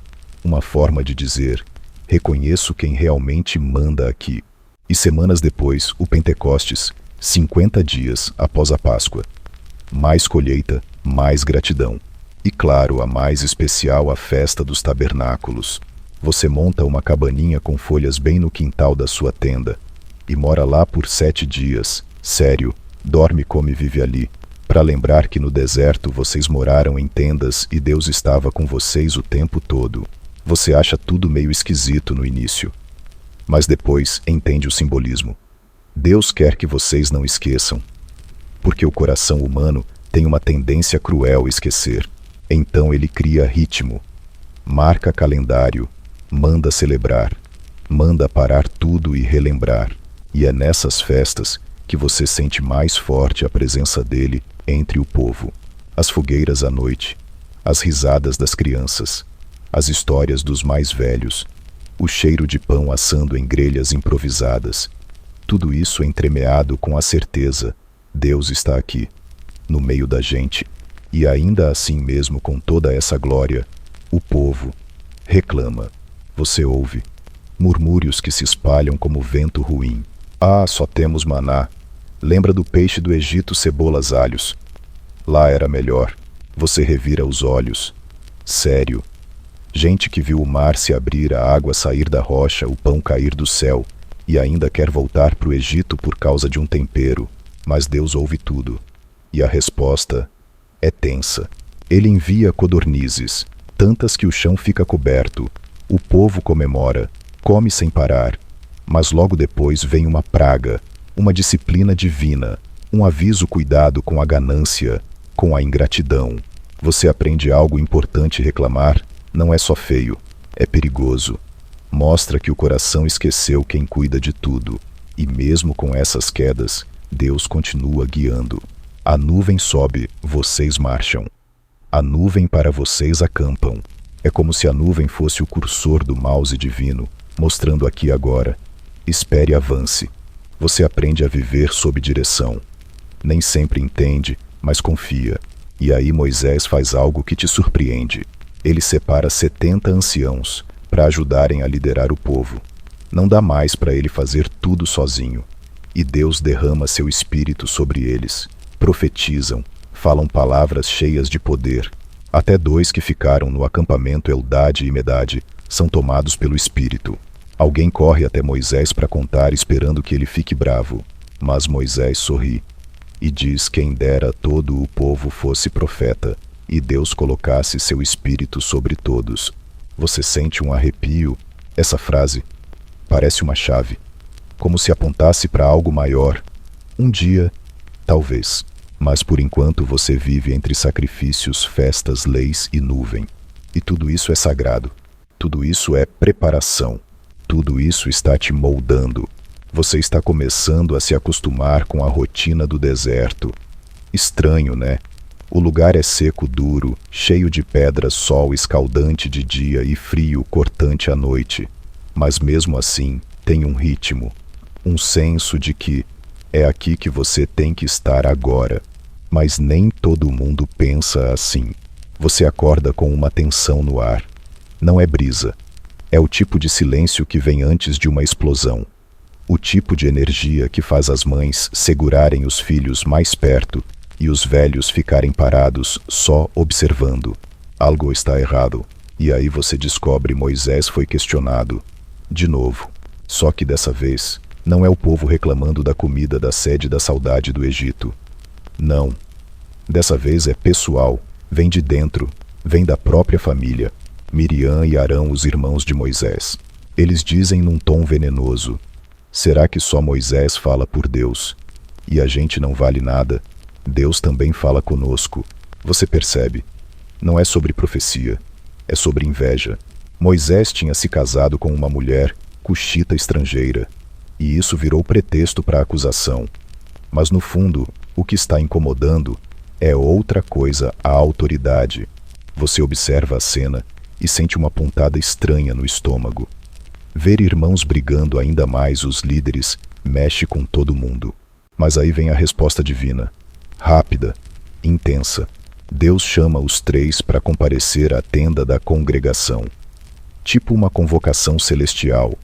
Uma forma de dizer, reconheço quem realmente manda aqui. E semanas depois, o Pentecostes, 50 dias após a Páscoa. Mais colheita, mais gratidão. E claro, a mais especial, a festa dos tabernáculos. Você monta uma cabaninha com folhas bem no quintal da sua tenda. E mora lá por 7 dias. Sério, dorme, come e vive ali. Para lembrar que no deserto vocês moraram em tendas e Deus estava com vocês o tempo todo. Você acha tudo meio esquisito no início. Mas depois entende o simbolismo. Deus quer que vocês não esqueçam. Porque o coração humano tem uma tendência cruel a esquecer. Então ele cria ritmo, marca calendário, manda celebrar, manda parar tudo e relembrar. E é nessas festas que você sente mais forte a presença dele entre o povo. As fogueiras à noite, as risadas das crianças, as histórias dos mais velhos, o cheiro de pão assando em grelhas improvisadas. Tudo isso entremeado com a certeza: Deus está aqui, no meio da gente. E ainda assim mesmo com toda essa glória, o povo reclama. Você ouve murmúrios que se espalham como vento ruim. Ah, só temos maná. Lembra do peixe do Egito, cebolas, alhos? Lá era melhor. Você revira os olhos. Sério. Gente que viu o mar se abrir, a água sair da rocha, o pão cair do céu, e ainda quer voltar para o Egito por causa de um tempero. Mas Deus ouve tudo. E a resposta é tensa. Ele envia codornizes, tantas que o chão fica coberto. O povo comemora, come sem parar. Mas logo depois vem uma praga, uma disciplina divina, um aviso: cuidado com a ganância, com a ingratidão. Você aprende algo importante: reclamar não é só feio, é perigoso. Mostra que o coração esqueceu quem cuida de tudo. E mesmo com essas quedas, Deus continua guiando. A nuvem sobe, vocês marcham. A nuvem para vocês acampam. É como se a nuvem fosse o cursor do mouse divino, mostrando aqui e agora. Espere, avance. Você aprende a viver sob direção. Nem sempre entende, mas confia. E aí Moisés faz algo que te surpreende. Ele separa 70 anciãos para ajudarem a liderar o povo. Não dá mais para ele fazer tudo sozinho. E Deus derrama seu espírito sobre eles. Profetizam, falam palavras cheias de poder. Até 2 que ficaram no acampamento, Eldade e Medade, são tomados pelo espírito. Alguém corre até Moisés para contar, esperando que ele fique bravo. Mas Moisés sorri e diz: quem dera todo o povo fosse profeta, e Deus colocasse seu espírito sobre todos. Você sente um arrepio? Essa frase parece uma chave, como se apontasse para algo maior. Um dia, talvez. Mas por enquanto você vive entre sacrifícios, festas, leis e nuvem. E tudo isso é sagrado. Tudo isso é preparação. Tudo isso está te moldando. Você está começando a se acostumar com a rotina do deserto. Estranho, né? O lugar é seco, duro, cheio de pedras, sol escaldante de dia e frio cortante à noite. Mas mesmo assim, tem um ritmo, um senso de que é aqui que você tem que estar agora. Mas nem todo mundo pensa assim. Você acorda com uma tensão no ar. Não é brisa. É o tipo de silêncio que vem antes de uma explosão. O tipo de energia que faz as mães segurarem os filhos mais perto e os velhos ficarem parados só observando. Algo está errado. E aí você descobre: Moisés foi questionado. De novo. Só que dessa vez, não é o povo reclamando da comida, da sede, da saudade do Egito. Não. Dessa vez é pessoal. Vem de dentro. Vem da própria família. Miriam e Arão, os irmãos de Moisés. Eles dizem num tom venenoso: será que só Moisés fala por Deus? E a gente não vale nada? Deus também fala conosco. Você percebe? Não é sobre profecia. É sobre inveja. Moisés tinha se casado com uma mulher cuxita estrangeira. E isso virou pretexto para a acusação. Mas no fundo, o que está incomodando é outra coisa: a autoridade. Você observa a cena e sente uma pontada estranha no estômago. Ver irmãos brigando ainda mais os líderes mexe com todo mundo. Mas aí vem a resposta divina. Rápida, intensa. Deus chama os 3 para comparecer à tenda da congregação. Tipo uma convocação celestial.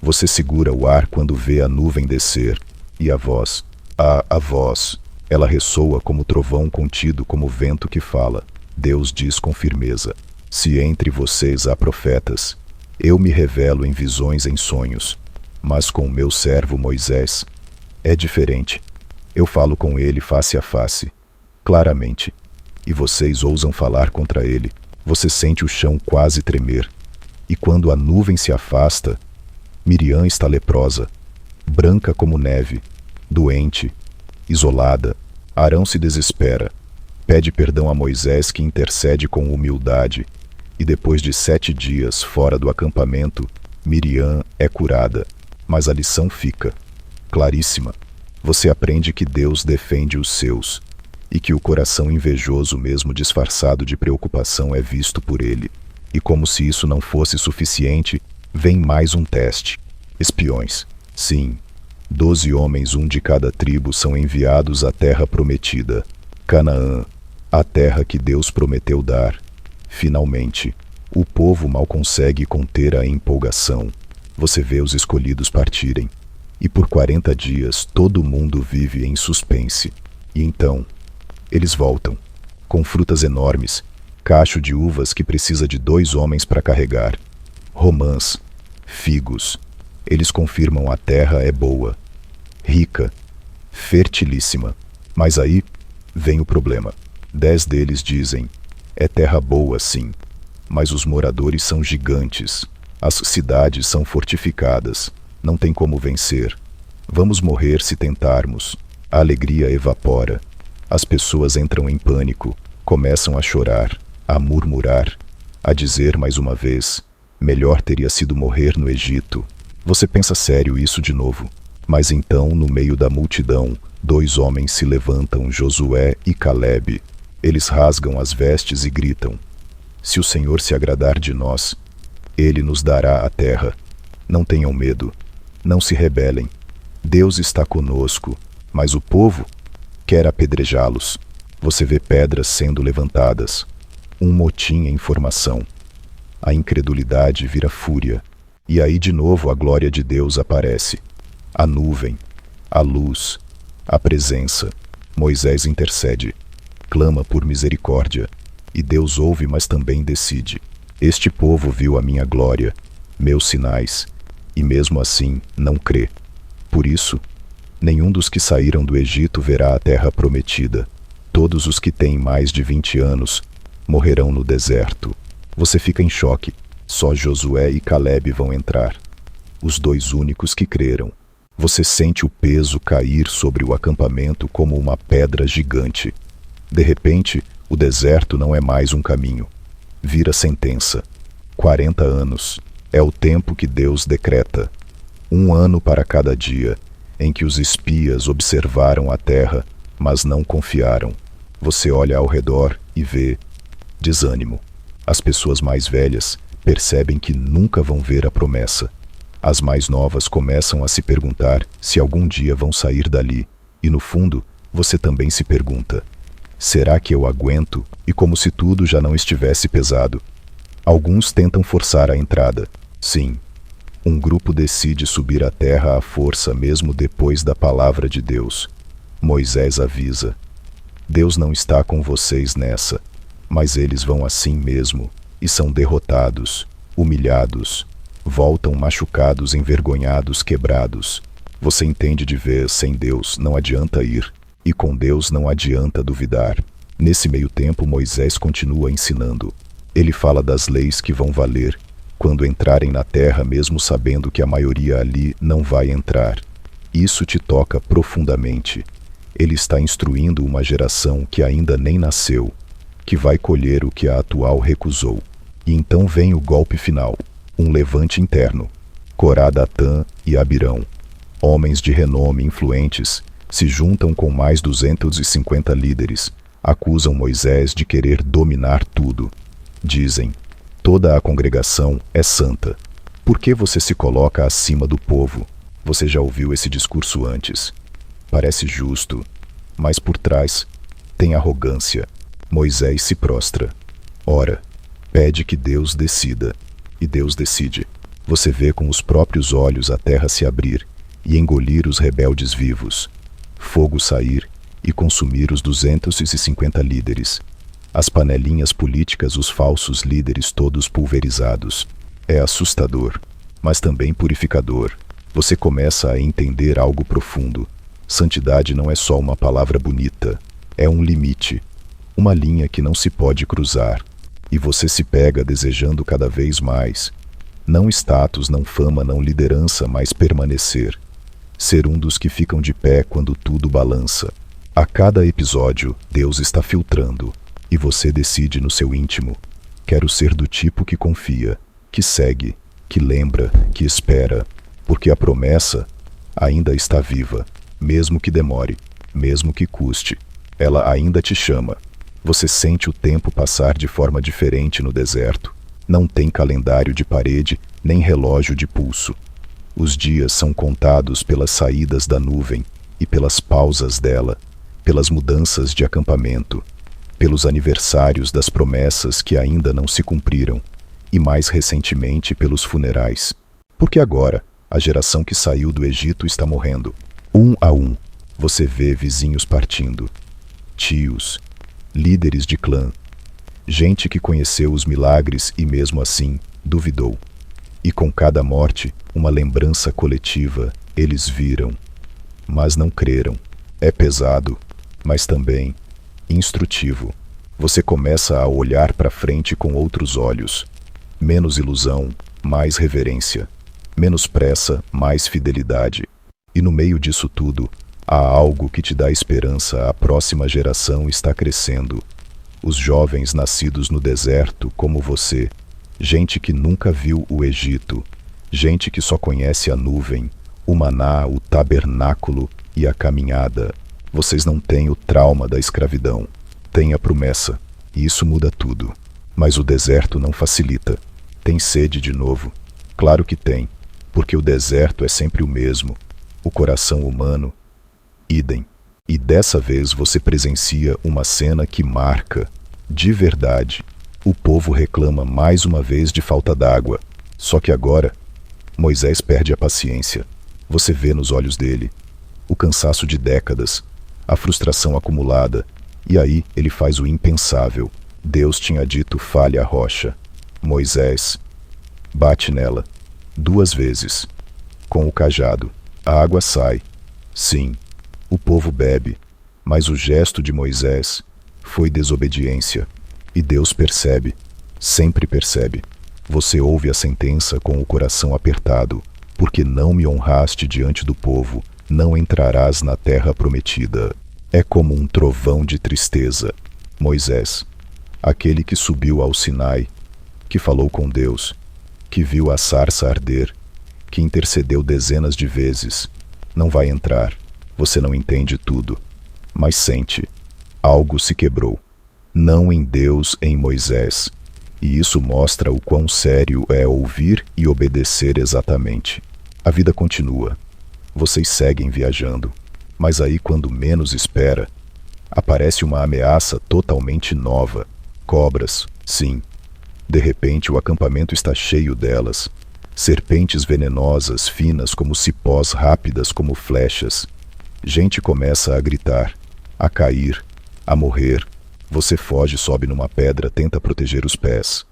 Você segura o ar quando vê a nuvem descer. E a voz, a voz, ela ressoa como trovão contido, como vento que fala. Deus diz com firmeza: se entre vocês há profetas, eu me revelo em visões, em sonhos. Mas com o meu servo Moisés é diferente. Eu falo com ele face a face, claramente. E vocês ousam falar contra ele. Você sente o chão quase tremer. E quando a nuvem se afasta, Miriam está leprosa, branca como neve, doente, isolada. Arão se desespera. Pede perdão a Moisés, que intercede com humildade. E depois de 7 dias fora do acampamento, Miriam é curada. Mas a lição fica claríssima. Você aprende que Deus defende os seus. e que o coração invejoso, mesmo disfarçado de preocupação, é visto por ele. E como se isso não fosse suficiente, vem mais um teste. Espiões. Sim, 12 homens, um de cada tribo, são enviados à terra prometida, Canaã, a terra que Deus prometeu dar. Finalmente, o povo mal consegue conter a empolgação. Você vê os escolhidos partirem, e por 40 dias todo mundo vive em suspense. E então, eles voltam, com frutas enormes, cacho de uvas que precisa de 2 homens para carregar, romãs, figos. Eles confirmam: a terra é boa, rica, fertilíssima. Mas aí vem o problema. 10 deles dizem: é terra boa, sim, mas os moradores são gigantes, as cidades são fortificadas, não tem como vencer. Vamos morrer se tentarmos. A alegria evapora. As pessoas entram em pânico, começam a chorar, a murmurar, a dizer mais uma vez: melhor teria sido morrer no Egito. Você pensa sério isso de novo? Mas então, no meio da multidão, 2 homens se levantam, Josué e Calebe. Eles rasgam as vestes e gritam: se o Senhor se agradar de nós, Ele nos dará a terra. Não tenham medo, não se rebelem. Deus está conosco, mas o povo quer apedrejá-los. Você vê pedras sendo levantadas. Um motim em formação. A incredulidade vira fúria. E aí de novo a glória de Deus aparece. A nuvem, a luz, a presença. Moisés intercede, clama por misericórdia. E Deus ouve, mas também decide. Este povo viu a minha glória, meus sinais, e mesmo assim não crê. Por isso, nenhum dos que saíram do Egito verá a terra prometida. Todos os que têm mais de 20 anos morrerão no deserto. Você fica em choque. Só Josué e Calebe vão entrar, os 2 únicos que creram. Você sente o peso cair sobre o acampamento como uma pedra gigante. De repente, o deserto não é mais um caminho. Vira sentença. 40 anos. É o tempo que Deus decreta. 1 ano para cada dia, em que os espias observaram a terra, mas não confiaram. Você olha ao redor e vê desânimo. As pessoas mais velhas percebem que nunca vão ver a promessa. As mais novas começam a se perguntar se algum dia vão sair dali. E no fundo, você também se pergunta: será que eu aguento? E como se tudo já não estivesse pesado. Alguns tentam forçar a entrada. Sim, um grupo decide subir a terra à força mesmo depois da palavra de Deus. Moisés avisa: Deus não está com vocês nessa. Mas eles vão assim mesmo, e são derrotados, humilhados, voltam machucados, envergonhados, quebrados. Você entende de vez: sem Deus não adianta ir, e com Deus não adianta duvidar. Nesse meio tempo, Moisés continua ensinando. Ele fala das leis que vão valer quando entrarem na terra, mesmo sabendo que a maioria ali não vai entrar. Isso te toca profundamente. Ele está instruindo uma geração que ainda nem nasceu, que vai colher o que a atual recusou. E então vem o golpe final, um levante interno. Corá, Datã e Abirão, homens de renome influentes, se juntam com mais 250 líderes, acusam Moisés de querer dominar tudo. Dizem: toda a congregação é santa. Por que você se coloca acima do povo? Você já ouviu esse discurso antes. Parece justo, mas por trás tem arrogância. Moisés se prostra. Ora, pede que Deus decida. E Deus decide. Você vê com os próprios olhos a terra se abrir e engolir os rebeldes vivos. Fogo sair e consumir os 250 líderes. As panelinhas políticas, os falsos líderes todos pulverizados. É assustador, mas também purificador. Você começa a entender algo profundo. Santidade não é só uma palavra bonita. É um limite. Uma linha que não se pode cruzar. E você se pega desejando cada vez mais. Não status, não fama, não liderança, mas permanecer. Ser um dos que ficam de pé quando tudo balança. A cada episódio, Deus está filtrando. E você decide no seu íntimo: quero ser do tipo que confia, que segue, que lembra, que espera. Porque a promessa ainda está viva, mesmo que demore, mesmo que custe. Ela ainda te chama. Você sente o tempo passar de forma diferente no deserto. Não tem calendário de parede, nem relógio de pulso. Os dias são contados pelas saídas da nuvem e pelas pausas dela, pelas mudanças de acampamento, pelos aniversários das promessas que ainda não se cumpriram e, mais recentemente, pelos funerais. Porque agora, a geração que saiu do Egito está morrendo. Um a um, você vê vizinhos partindo, tios, líderes de clã, gente que conheceu os milagres e mesmo assim duvidou. E com cada morte, uma lembrança coletiva, eles viram, mas não creram. É pesado, mas também instrutivo. Você começa a olhar para frente com outros olhos. Menos ilusão, mais reverência. Menos pressa, mais fidelidade. E no meio disso tudo, há algo que te dá esperança. A próxima geração está crescendo. Os jovens nascidos no deserto, como você, gente que nunca viu o Egito, gente que só conhece a nuvem, o maná, o tabernáculo e a caminhada. Vocês não têm o trauma da escravidão, têm a promessa, e isso muda tudo. Mas o deserto não facilita. Tem sede de novo? Claro que tem, porque o deserto é sempre o mesmo. O coração humano, idem. E dessa vez você presencia uma cena que marca, de verdade. O povo reclama mais uma vez de falta d'água. Só que agora, Moisés perde a paciência. Você vê nos olhos dele o cansaço de décadas, a frustração acumulada, e aí ele faz o impensável. Deus tinha dito: fale a rocha. Moisés bate nela 2 vezes, com o cajado. A água sai. Sim, o povo bebe, mas o gesto de Moisés foi desobediência. E Deus percebe, sempre percebe. Você ouve a sentença com o coração apertado. Porque não me honraste diante do povo, não entrarás na terra prometida. É como um trovão de tristeza. Moisés, aquele que subiu ao Sinai, que falou com Deus, que viu a sarça arder, que intercedeu dezenas de vezes, não vai entrar. Você não entende tudo, mas sente. Algo se quebrou. Não em Deus, em Moisés. E isso mostra o quão sério é ouvir e obedecer exatamente. A vida continua. Vocês seguem viajando. Mas aí, quando menos espera, aparece uma ameaça totalmente nova. Cobras, sim. De repente, o acampamento está cheio delas. Serpentes venenosas, finas como cipós, rápidas como flechas. Gente começa a gritar, a cair, a morrer. Você foge, sobe numa pedra, tenta proteger os pés.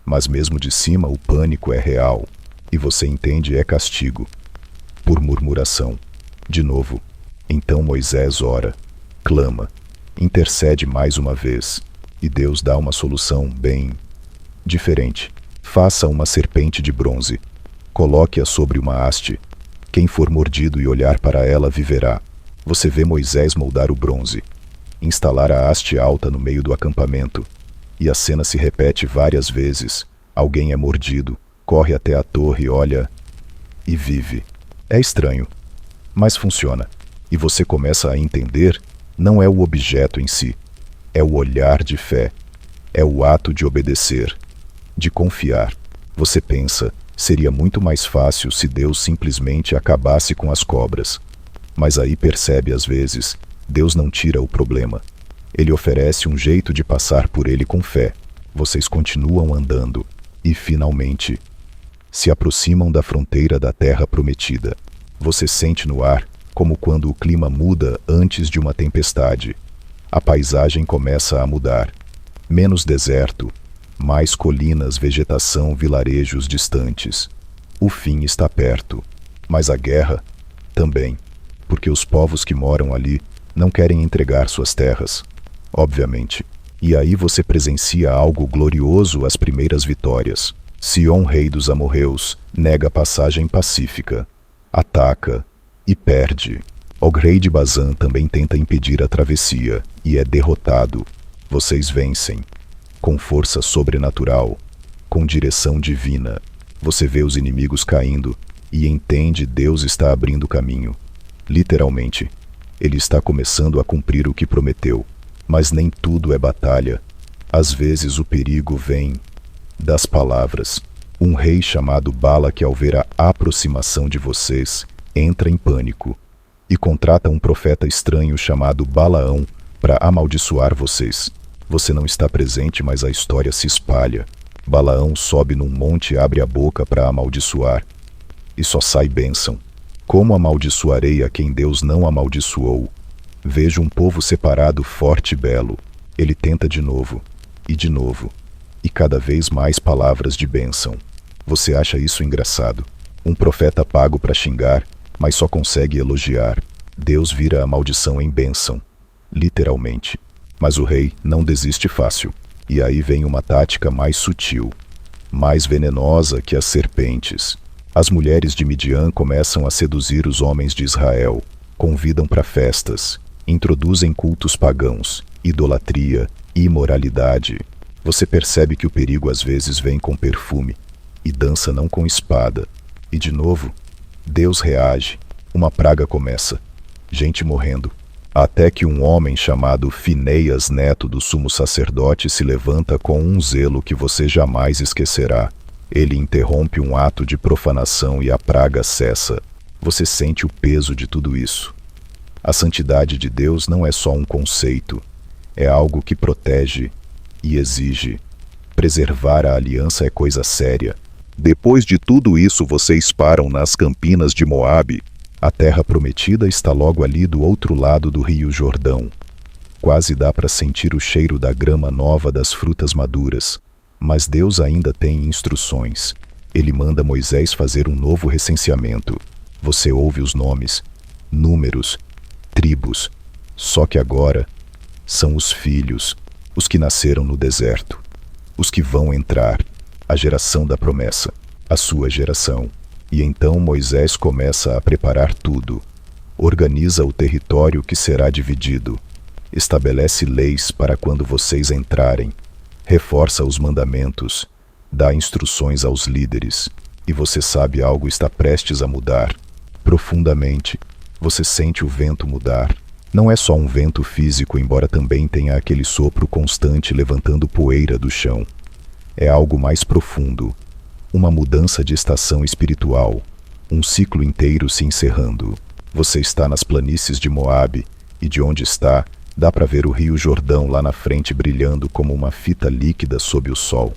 Mas mesmo de cima o pânico é real. E você entende, é castigo. Por murmuração. De novo. Então Moisés ora, clama, intercede mais uma vez. E Deus dá uma solução bem diferente. Faça uma serpente de bronze. Coloque-a sobre uma haste. Quem for mordido e olhar para ela viverá. Você vê Moisés moldar o bronze, instalar a haste alta no meio do acampamento. E a cena se repete várias vezes. Alguém é mordido, corre até a torre, olha e vive. É estranho, mas funciona. E você começa a entender, não é o objeto em si, é o olhar de fé, é o ato de obedecer, de confiar. Você pensa, seria muito mais fácil se Deus simplesmente acabasse com as cobras. Mas aí percebe, às vezes, Deus não tira o problema. Ele oferece um jeito de passar por ele com fé. Vocês continuam andando e, finalmente, se aproximam da fronteira da terra prometida. Você sente no ar como quando o clima muda antes de uma tempestade. A paisagem começa a mudar. Menos deserto, mais colinas, vegetação, vilarejos distantes. O fim está perto, mas a guerra também, porque os povos que moram ali não querem entregar suas terras, obviamente. E aí você presencia algo glorioso, as primeiras vitórias. Sion, rei dos amorreus, nega passagem pacífica, ataca e perde. Og, rei de Bazã, também tenta impedir a travessia e é derrotado. Vocês vencem, com força sobrenatural, com direção divina. Você vê os inimigos caindo e entende, Deus está abrindo caminho. Literalmente, ele está começando a cumprir o que prometeu. Mas nem tudo é batalha. Às vezes o perigo vem das palavras. Um rei chamado Balaque, ao ver a aproximação de vocês, entra em pânico e contrata um profeta estranho chamado Balaão para amaldiçoar vocês. Você não está presente, mas a história se espalha. Balaão sobe num monte e abre a boca para amaldiçoar, e só sai bênção. Como amaldiçoarei a quem Deus não amaldiçoou? Vejo um povo separado, forte e belo. Ele tenta de novo, e cada vez mais palavras de bênção. Você acha isso engraçado? Um profeta pago para xingar, mas só consegue elogiar. Deus vira a maldição em bênção, literalmente. Mas o rei não desiste fácil. E aí vem uma tática mais sutil, mais venenosa que as serpentes. As mulheres de Midian começam a seduzir os homens de Israel, convidam para festas, introduzem cultos pagãos, idolatria, imoralidade. Você percebe que o perigo às vezes vem com perfume e dança não com espada. E de novo, Deus reage. Uma praga começa, gente morrendo. Até que um homem chamado Finéias, neto do sumo sacerdote, se levanta com um zelo que você jamais esquecerá. Ele interrompe um ato de profanação e a praga cessa. Você sente o peso de tudo isso. A santidade de Deus não é só um conceito, é algo que protege e exige. Preservar a aliança é coisa séria. Depois de tudo isso, vocês param nas campinas de Moabe. A terra prometida está logo ali do outro lado do rio Jordão. Quase dá para sentir o cheiro da grama nova, das frutas maduras. Mas Deus ainda tem instruções. Ele manda Moisés fazer um novo recenseamento. Você ouve os nomes, números, tribos. Só que agora são os filhos, os que nasceram no deserto, os que vão entrar, a geração da promessa, a sua geração. E então Moisés começa a preparar tudo. Organiza o território que será dividido. Estabelece leis para quando vocês entrarem. Reforça os mandamentos. Dá instruções aos líderes. E você sabe, algo está prestes a mudar. Profundamente, você sente o vento mudar. Não é só um vento físico, embora também tenha aquele sopro constante levantando poeira do chão. É algo mais profundo. Uma mudança de estação espiritual, um ciclo inteiro se encerrando. Você está nas planícies de Moabe, e de onde está, dá para ver o rio Jordão lá na frente brilhando como uma fita líquida sob o sol.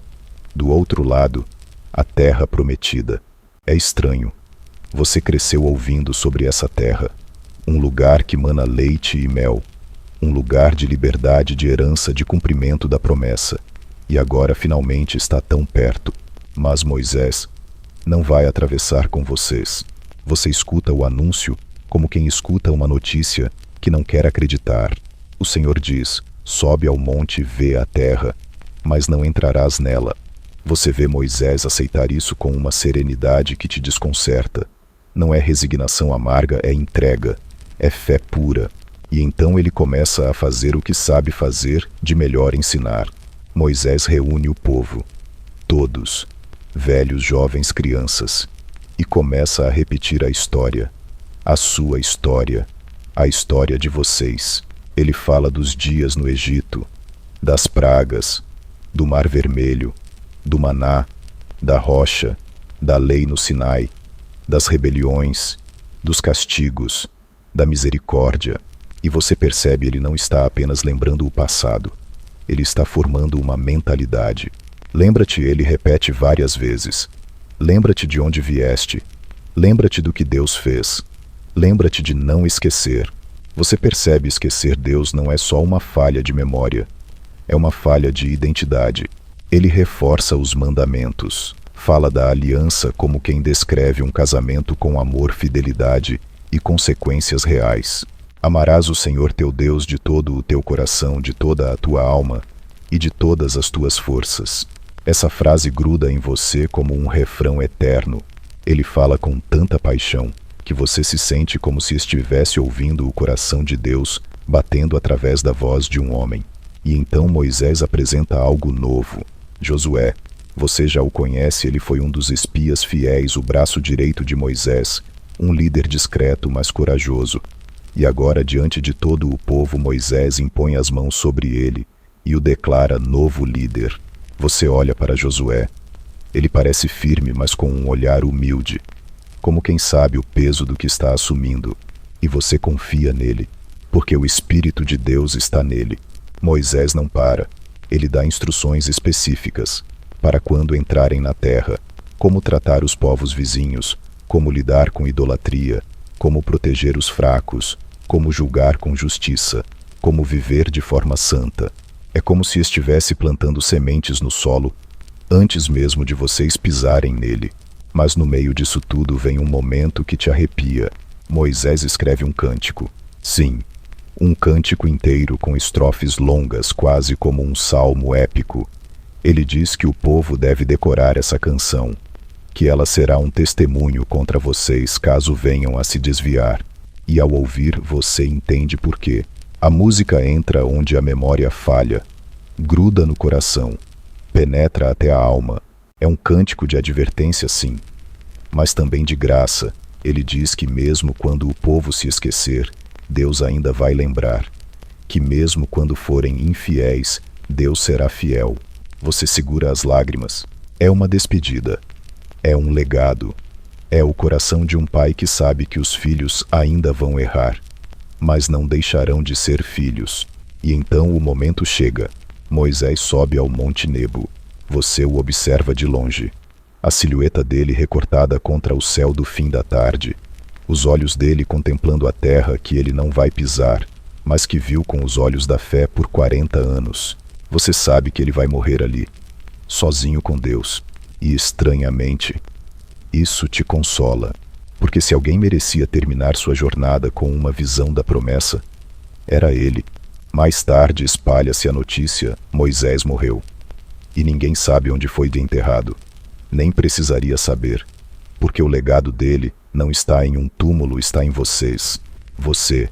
Do outro lado, a terra prometida. É estranho. Você cresceu ouvindo sobre essa terra. Um lugar que mana leite e mel. Um lugar de liberdade, de herança, de cumprimento da promessa. E agora finalmente está tão perto. Mas Moisés não vai atravessar com vocês. Você escuta o anúncio como quem escuta uma notícia que não quer acreditar. O Senhor diz: sobe ao monte e vê a terra, mas não entrarás nela. Você vê Moisés aceitar isso com uma serenidade que te desconcerta. Não é resignação amarga, é entrega, é fé pura. E então ele começa a fazer o que sabe fazer de melhor, ensinar. Moisés reúne o povo, todos, velhos, jovens, crianças, e começa a repetir a história, a sua história, a história de vocês. Ele fala dos dias no Egito, das pragas, do Mar Vermelho, do maná, da rocha, da lei no Sinai, das rebeliões, dos castigos, da misericórdia. E você percebe, ele não está apenas lembrando o passado, ele está formando uma mentalidade. Lembra-te, ele repete várias vezes. Lembra-te de onde vieste. Lembra-te do que Deus fez. Lembra-te de não esquecer. Você percebe, esquecer Deus não é só uma falha de memória. É uma falha de identidade. Ele reforça os mandamentos. Fala da aliança como quem descreve um casamento com amor, fidelidade e consequências reais. Amarás o Senhor teu Deus de todo o teu coração, de toda a tua alma e de todas as tuas forças. Essa frase gruda em você como um refrão eterno. Ele fala com tanta paixão que você se sente como se estivesse ouvindo o coração de Deus batendo através da voz de um homem. E então Moisés apresenta algo novo. Josué, você já o conhece, ele foi um dos espias fiéis, o braço direito de Moisés, um líder discreto, mas corajoso. E agora, diante de todo o povo, Moisés impõe as mãos sobre ele e o declara novo líder. Você olha para Josué. Ele parece firme, mas com um olhar humilde, como quem sabe o peso do que está assumindo. E você confia nele, porque o Espírito de Deus está nele. Moisés não para. Ele dá instruções específicas para quando entrarem na terra, como tratar os povos vizinhos, como lidar com idolatria, como proteger os fracos, como julgar com justiça, como viver de forma santa. É como se estivesse plantando sementes no solo, antes mesmo de vocês pisarem nele. Mas no meio disso tudo vem um momento que te arrepia. Moisés escreve um cântico. Sim, um cântico inteiro com estrofes longas, quase como um salmo épico. Ele diz que o povo deve decorar essa canção, que ela será um testemunho contra vocês caso venham a se desviar. E ao ouvir, você entende por quê. A música entra onde a memória falha, gruda no coração, penetra até a alma. É um cântico de advertência, sim, mas também de graça. Ele diz que mesmo quando o povo se esquecer, Deus ainda vai lembrar. Que mesmo quando forem infiéis, Deus será fiel. Você segura as lágrimas. É uma despedida. É um legado. É o coração de um pai que sabe que os filhos ainda vão errar, mas não deixarão de ser filhos. E então o momento chega. Moisés sobe ao Monte Nebo. Você o observa de longe. A silhueta dele recortada contra o céu do fim da tarde. Os olhos dele contemplando a terra que ele não vai pisar, mas que viu com os olhos da fé por 40 anos. Você sabe que ele vai morrer ali, sozinho com Deus. E estranhamente, isso te consola, porque se alguém merecia terminar sua jornada com uma visão da promessa, era ele. Mais tarde espalha-se a notícia: Moisés morreu. E ninguém sabe onde foi enterrado. Nem precisaria saber, porque o legado dele não está em um túmulo, está em vocês. Você,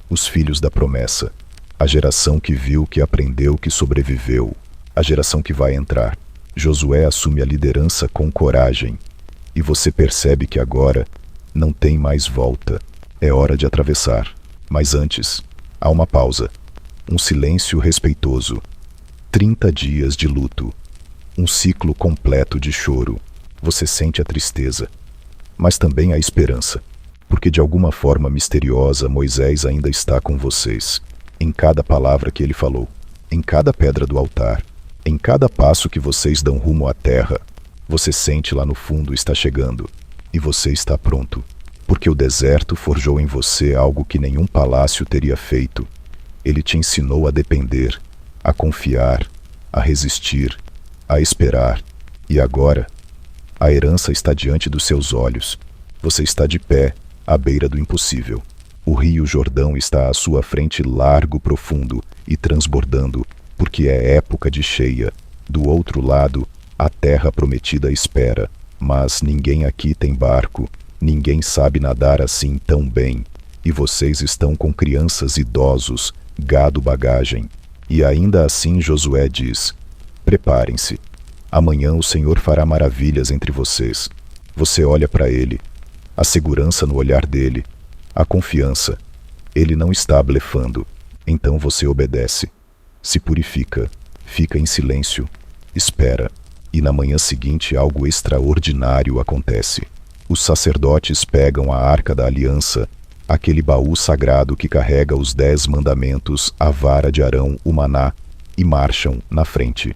os filhos da promessa, a geração que viu, que aprendeu, que sobreviveu, a geração que vai entrar. Josué assume a liderança com coragem, e você percebe que agora não tem mais volta. É hora de atravessar. Mas antes, há uma pausa, um silêncio respeitoso. 30 dias de luto, um ciclo completo de choro. Você sente a tristeza, mas também a esperança, porque de alguma forma misteriosa Moisés ainda está com vocês, em cada palavra que ele falou, em cada pedra do altar, em cada passo que vocês dão rumo à terra. Você sente lá no fundo está chegando, e você está pronto, porque o deserto forjou em você algo que nenhum palácio teria feito. Ele te ensinou a depender, a confiar, a resistir, a esperar. E agora, a herança está diante dos seus olhos. Você está de pé, à beira do impossível. O rio Jordão está à sua frente, largo, profundo e transbordando, porque é época de cheia. Do outro lado, a terra prometida espera, mas ninguém aqui tem barco, ninguém sabe nadar assim tão bem. E vocês estão com crianças, idosos, gado, bagagem. E ainda assim Josué diz: preparem-se. Amanhã o Senhor fará maravilhas entre vocês. Você olha para ele, a segurança no olhar dele, a confiança. Ele não está blefando. Então você obedece, se purifica, fica em silêncio, espera. E na manhã seguinte algo extraordinário acontece. Os sacerdotes pegam a Arca da Aliança, aquele baú sagrado que carrega os 10 mandamentos, a vara de Arão, o maná, e marcham na frente.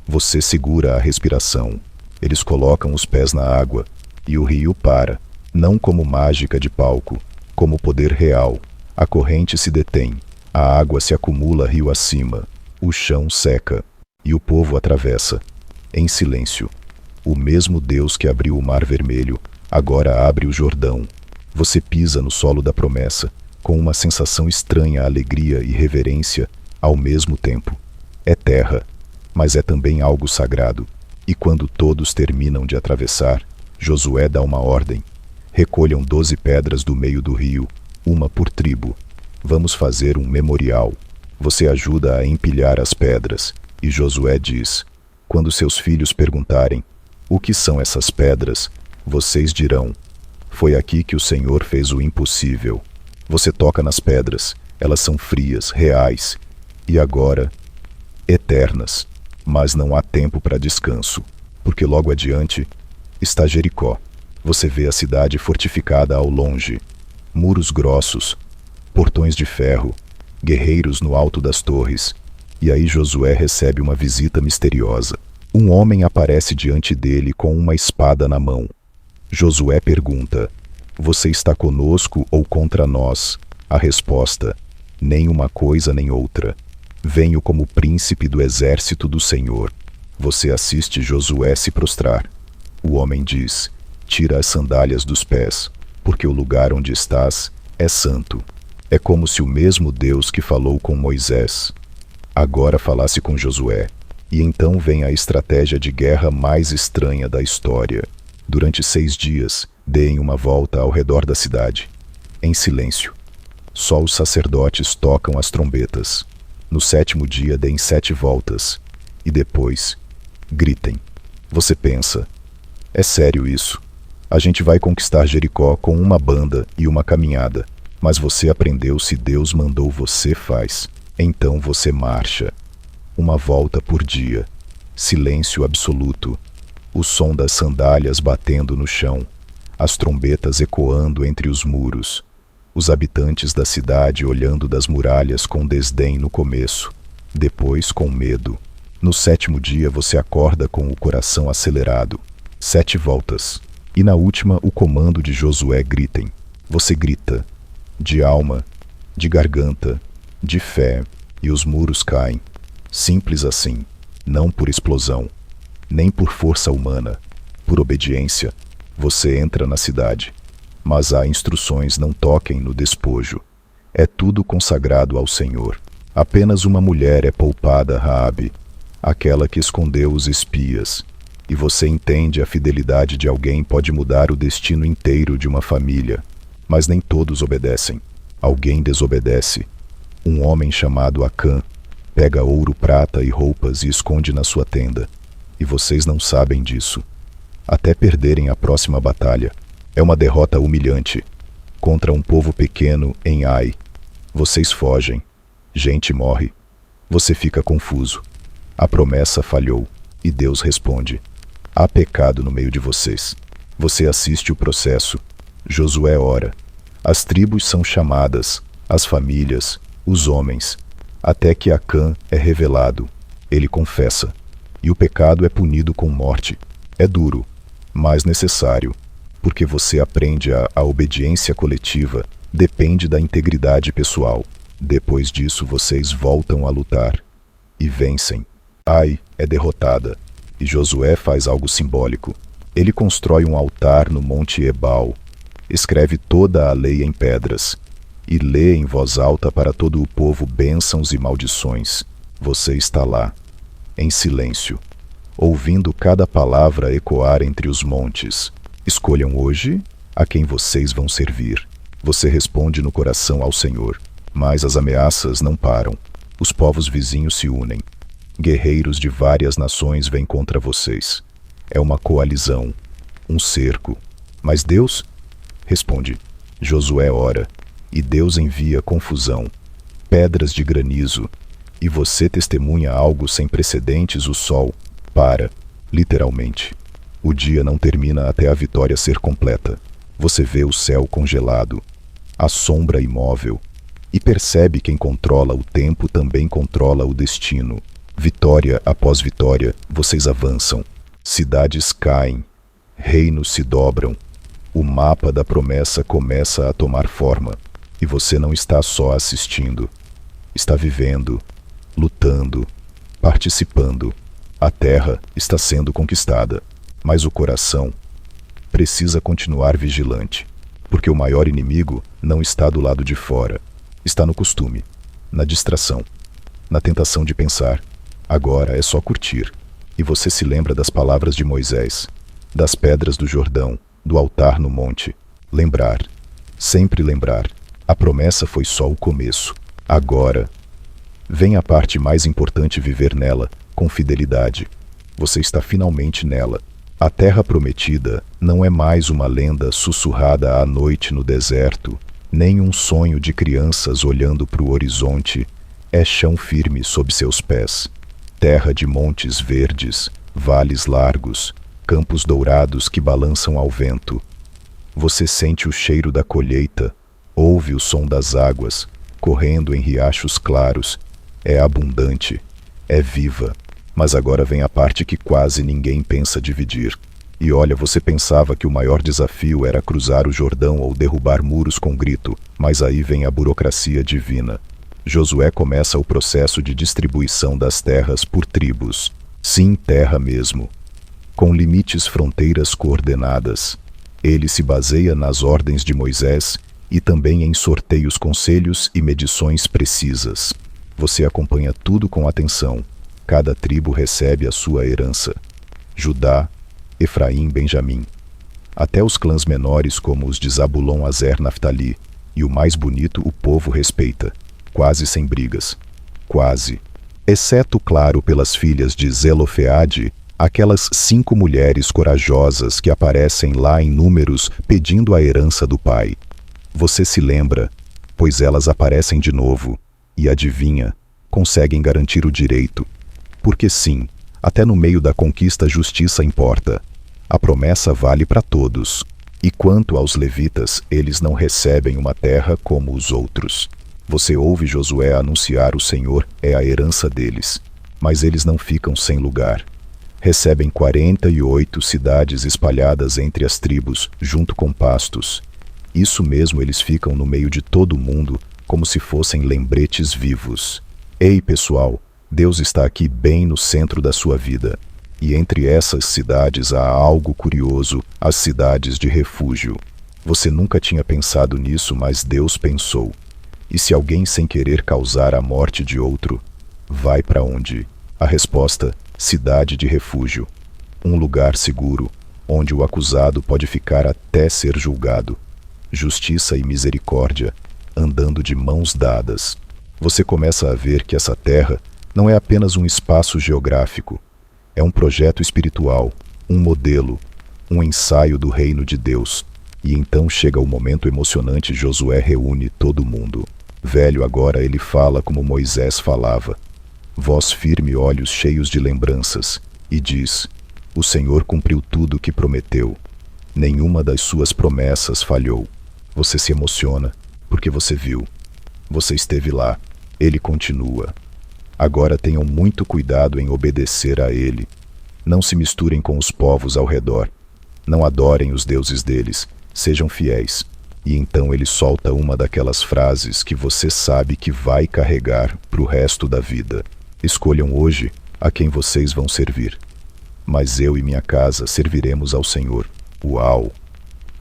Você segura a respiração. Eles colocam os pés na água, e o rio para, não como mágica de palco, como poder real. A corrente se detém, a água se acumula rio acima, o chão seca, e o povo atravessa, em silêncio. O mesmo Deus que abriu o Mar Vermelho, agora abre o Jordão. Você pisa no solo da promessa, com uma sensação estranha, alegria e reverência ao mesmo tempo. É terra, mas é também algo sagrado. E quando todos terminam de atravessar, Josué dá uma ordem: recolham 12 pedras do meio do rio, uma por tribo. Vamos fazer um memorial. Você ajuda a empilhar as pedras, e Josué diz: quando seus filhos perguntarem: o que são essas pedras? Vocês dirão: foi aqui que o Senhor fez o impossível. Você toca nas pedras, elas são frias, reais, e agora, eternas. Mas não há tempo para descanso, porque logo adiante está Jericó. Você vê a cidade fortificada ao longe, muros grossos, portões de ferro, guerreiros no alto das torres. E aí Josué recebe uma visita misteriosa. Um homem aparece diante dele com uma espada na mão. Josué pergunta: você está conosco ou contra nós? A resposta: nem uma coisa nem outra. Venho como príncipe do exército do Senhor. Você assiste Josué se prostrar. O homem diz: tira as sandálias dos pés, porque o lugar onde estás é santo. É como se o mesmo Deus que falou com Moisés agora falasse com Josué. E então vem a estratégia de guerra mais estranha da história. Durante 6 dias, deem uma volta ao redor da cidade, em silêncio. Só os sacerdotes tocam as trombetas. No 7º dia, deem 7 voltas. E depois, gritem. Você pensa: é sério isso? A gente vai conquistar Jericó com uma banda e uma caminhada. Mas você aprendeu: se Deus mandou, você faz. Então você marcha. Uma volta por dia. Silêncio absoluto. O som das sandálias batendo no chão. As trombetas ecoando entre os muros. Os habitantes da cidade olhando das muralhas com desdém no começo. Depois com medo. No 7º dia você acorda com o coração acelerado. 7 voltas. E na última o comando de Josué: gritem. Você grita. De alma, de garganta, de fé, e os muros caem. Simples assim, não por explosão, nem por força humana, por obediência. Você entra na cidade, mas há instruções: não toquem no despojo. É tudo consagrado ao Senhor. Apenas uma mulher é poupada, Raabe, aquela que escondeu os espias. E você entende: a fidelidade de alguém pode mudar o destino inteiro de uma família. Mas nem todos obedecem. Alguém desobedece. Um homem chamado Acã pega ouro, prata e roupas e esconde na sua tenda. E vocês não sabem disso. Até perderem a próxima batalha. É uma derrota humilhante. Contra um povo pequeno em Ai. Vocês fogem. Gente morre. Você fica confuso. A promessa falhou. E Deus responde: há pecado no meio de vocês. Você assiste o processo. Josué ora. As tribos são chamadas, as famílias, os homens, até que Acã é revelado. Ele confessa. E o pecado é punido com morte. É duro, mas necessário, porque você aprende a obediência coletiva depende da integridade pessoal. Depois disso vocês voltam a lutar. E vencem. Ai é derrotada. E Josué faz algo simbólico. Ele constrói um altar no Monte Ebal. Escreve toda a lei em pedras. E lê em voz alta para todo o povo bênçãos e maldições. Você está lá, em silêncio, ouvindo cada palavra ecoar entre os montes. Escolham hoje a quem vocês vão servir. Você responde no coração ao Senhor. Mas as ameaças não param. Os povos vizinhos se unem. Guerreiros de várias nações vêm contra vocês. É uma coalizão, um cerco. Mas Deus responde. Josué ora, e Deus envia confusão, pedras de granizo, e você testemunha algo sem precedentes: o sol para, literalmente. O dia não termina até a vitória ser completa. Você vê o céu congelado, a sombra imóvel, e percebe: quem controla o tempo também controla o destino. Vitória após vitória, vocês avançam. Cidades caem, reinos se dobram. O mapa da promessa começa a tomar forma. E você não está só assistindo. Está vivendo, lutando, participando. A terra está sendo conquistada. Mas o coração precisa continuar vigilante. Porque o maior inimigo não está do lado de fora. Está no costume, na distração, na tentação de pensar: agora é só curtir. E você se lembra das palavras de Moisés, das pedras do Jordão, do altar no monte. Lembrar, sempre lembrar. A promessa foi só o começo. Agora vem a parte mais importante: viver nela com fidelidade. Você está finalmente nela. A terra prometida não é mais uma lenda sussurrada à noite no deserto. nem um sonho de crianças olhando para o horizonte. É chão firme sob seus pés, terra de montes verdes, vales largos, campos dourados que balançam ao vento. Você sente o cheiro da colheita, ouve o som das águas, correndo em riachos claros. É abundante, é viva. Mas agora vem a parte que quase ninguém pensa dividir. E olha, você pensava que o maior desafio era cruzar o Jordão ou derrubar muros com grito, mas aí vem a burocracia divina. Josué começa o processo de distribuição das terras por tribos. Sim, terra mesmo. Com limites, fronteiras coordenadas. Ele se baseia nas ordens de Moisés e também em sorteios, conselhos e medições precisas. Você acompanha tudo com atenção. Cada tribo recebe a sua herança. Judá, Efraim, Benjamim. Até os clãs menores como os de Zabulon, Azer, Naftali. E o mais bonito o povo respeita. Quase sem brigas. Quase. Exceto, claro, pelas filhas de Zelofeade, aquelas 5 mulheres corajosas que aparecem lá em números pedindo a herança do pai. Você se lembra, pois elas aparecem de novo, e adivinha, conseguem garantir o direito. Porque sim, até no meio da conquista a justiça importa. A promessa vale para todos. E quanto aos levitas, eles não recebem uma terra como os outros. Você ouve Josué anunciar: o Senhor é a herança deles. Mas eles não ficam sem lugar. Recebem 48 cidades espalhadas entre as tribos, junto com pastos. Isso mesmo, eles ficam no meio de todo mundo, como se fossem lembretes vivos. Ei, pessoal, Deus está aqui bem no centro da sua vida. E entre essas cidades há algo curioso: as cidades de refúgio. Você nunca tinha pensado nisso, mas Deus pensou. E se alguém sem querer causar a morte de outro, vai para onde? A resposta: cidade de refúgio. Um lugar seguro, onde o acusado pode ficar até ser julgado. Justiça e misericórdia, andando de mãos dadas. Você começa a ver que essa terra não é apenas um espaço geográfico. É um projeto espiritual, um modelo, um ensaio do reino de Deus. E então chega o momento emocionante. Josué reúne todo mundo. Velho, agora ele fala como Moisés falava. Voz firme, olhos cheios de lembranças. E diz: o Senhor cumpriu tudo o que prometeu. Nenhuma das suas promessas falhou. Você se emociona, porque você viu. Você esteve lá. Ele continua. Agora tenham muito cuidado em obedecer a ele. Não se misturem com os povos ao redor. Não adorem os deuses deles. Sejam fiéis. E então ele solta uma daquelas frases que você sabe que vai carregar para o resto da vida. Escolham hoje a quem vocês vão servir. Mas eu e minha casa serviremos ao Senhor. Uau!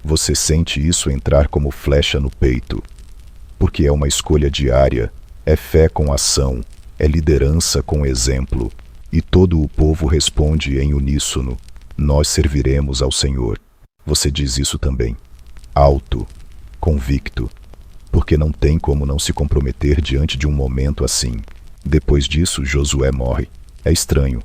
Você sente isso entrar como flecha no peito. Porque é uma escolha diária, é fé com ação, é liderança com exemplo. E todo o povo responde em uníssono: nós serviremos ao Senhor. Você diz isso também. Alto, convicto. Porque não tem como não se comprometer diante de um momento assim. Depois disso, Josué morre. É estranho.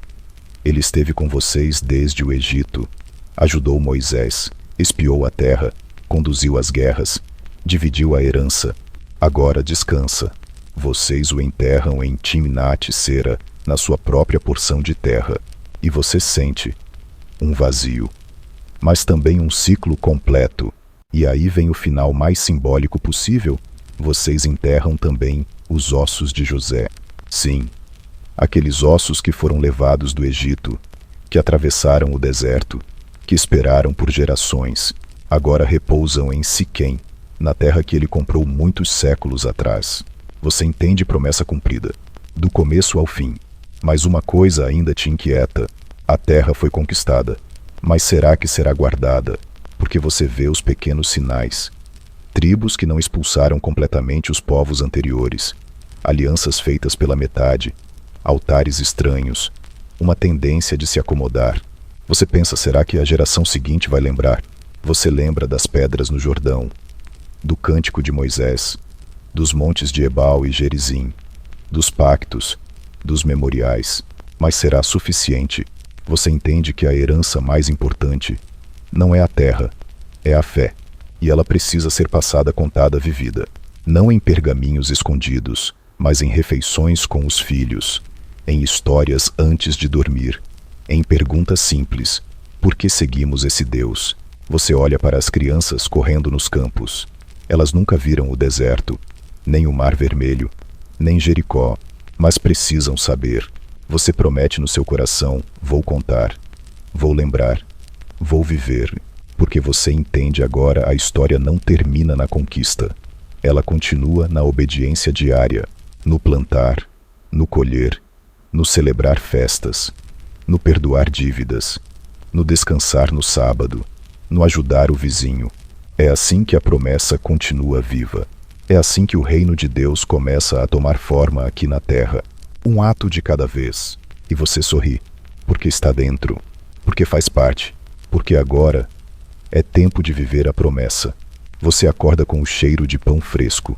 Ele esteve com vocês desde o Egito. Ajudou Moisés, espiou a terra, conduziu as guerras, dividiu a herança. Agora descansa. Vocês o enterram em Timnat-Sera, na sua própria porção de terra. E você sente um vazio. Mas também um ciclo completo. E aí vem o final mais simbólico possível. Vocês enterram também os ossos de José. Sim, aqueles ossos que foram levados do Egito, que atravessaram o deserto, que esperaram por gerações, agora repousam em Siquém, na terra que ele comprou muitos séculos atrás. Você entende? Promessa cumprida, do começo ao fim. Mas uma coisa ainda te inquieta. A terra foi conquistada, mas será que será guardada? Porque você vê os pequenos sinais. Tribos que não expulsaram completamente os povos anteriores. Alianças feitas pela metade. Altares estranhos. Uma tendência de se acomodar. Você pensa, será que a geração seguinte vai lembrar? Você lembra das pedras no Jordão, do cântico de Moisés, dos montes de Ebal e Gerizim, dos pactos, dos memoriais. Mas será suficiente? Você entende que a herança mais importante não é a terra, é a fé. e ela precisa ser passada contada vivida. Não em pergaminhos escondidos, mas em refeições com os filhos, em histórias antes de dormir, em perguntas simples. Por que seguimos esse Deus? Você olha para as crianças correndo nos campos. Elas nunca viram o deserto, nem o Mar Vermelho, nem Jericó, mas precisam saber. Você promete no seu coração: vou contar, vou lembrar, vou viver, porque você entende agora a história não termina na conquista. Ela continua na obediência diária, no plantar, no colher, no celebrar festas, no perdoar dívidas, no descansar no sábado, no ajudar o vizinho. É assim que a promessa continua viva. É assim que o reino de Deus começa a tomar forma aqui na terra. Um ato de cada vez. E você sorri, porque está dentro, porque faz parte, porque agora é tempo de viver a promessa. Você acorda com o cheiro de pão fresco.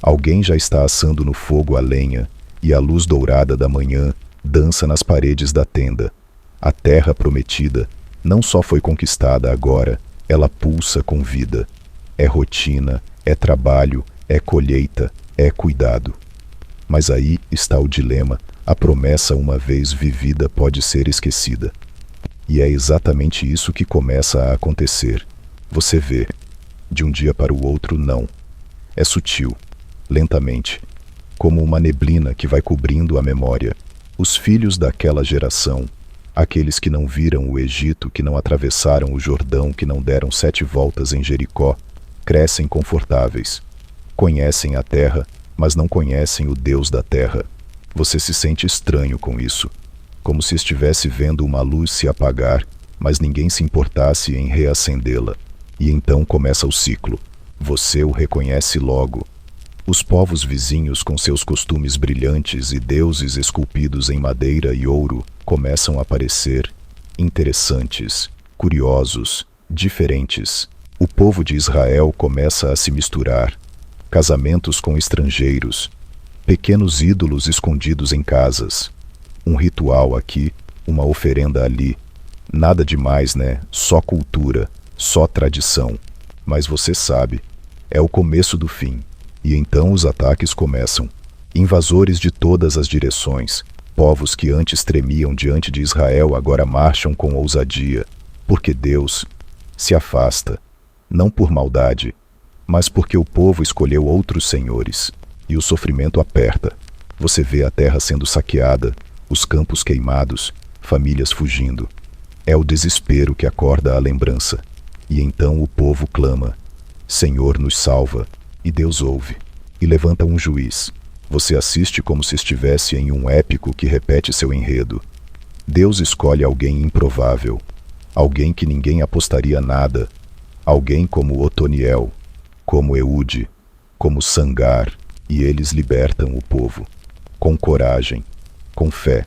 Alguém já está assando no fogo a lenha, e a luz dourada da manhã dança nas paredes da tenda. A terra prometida não só foi conquistada agora, ela pulsa com vida. É rotina, é trabalho, é colheita, é cuidado. Mas aí está o dilema: a promessa uma vez vivida pode ser esquecida. E é exatamente isso que começa a acontecer. Você vê, de um dia para o outro, não. É sutil, lentamente, como uma neblina que vai cobrindo a memória. Os filhos daquela geração, aqueles que não viram o Egito, que não atravessaram o Jordão, que não deram 7 voltas em Jericó, crescem confortáveis. Conhecem a terra, mas não conhecem o Deus da terra. Você se sente estranho com isso, como se estivesse vendo uma luz se apagar, mas ninguém se importasse em reacendê-la. E então começa o ciclo. Você o reconhece logo. Os povos vizinhos, com seus costumes brilhantes e deuses esculpidos em madeira e ouro, começam a aparecer, interessantes, curiosos, diferentes. O povo de Israel começa a se misturar. Casamentos com estrangeiros, pequenos ídolos escondidos em casas. Um ritual aqui, uma oferenda ali. Nada demais, né? Só cultura, só tradição. Mas você sabe, é o começo do fim. E então os ataques começam. Invasores de todas as direções. Povos que antes tremiam diante de Israel agora marcham com ousadia. Porque Deus se afasta, não por maldade, mas porque o povo escolheu outros senhores. E o sofrimento aperta. Você vê a terra sendo saqueada, os campos queimados, famílias fugindo. É o desespero que acorda a lembrança. E então o povo clama: Senhor, nos salva. E Deus ouve. E levanta um juiz. Você assiste como se estivesse em um épico que repete seu enredo. Deus escolhe alguém improvável. Alguém que ninguém apostaria nada. Alguém como Otoniel, como Eude, como Sangar, e eles libertam o povo. Com coragem, com fé,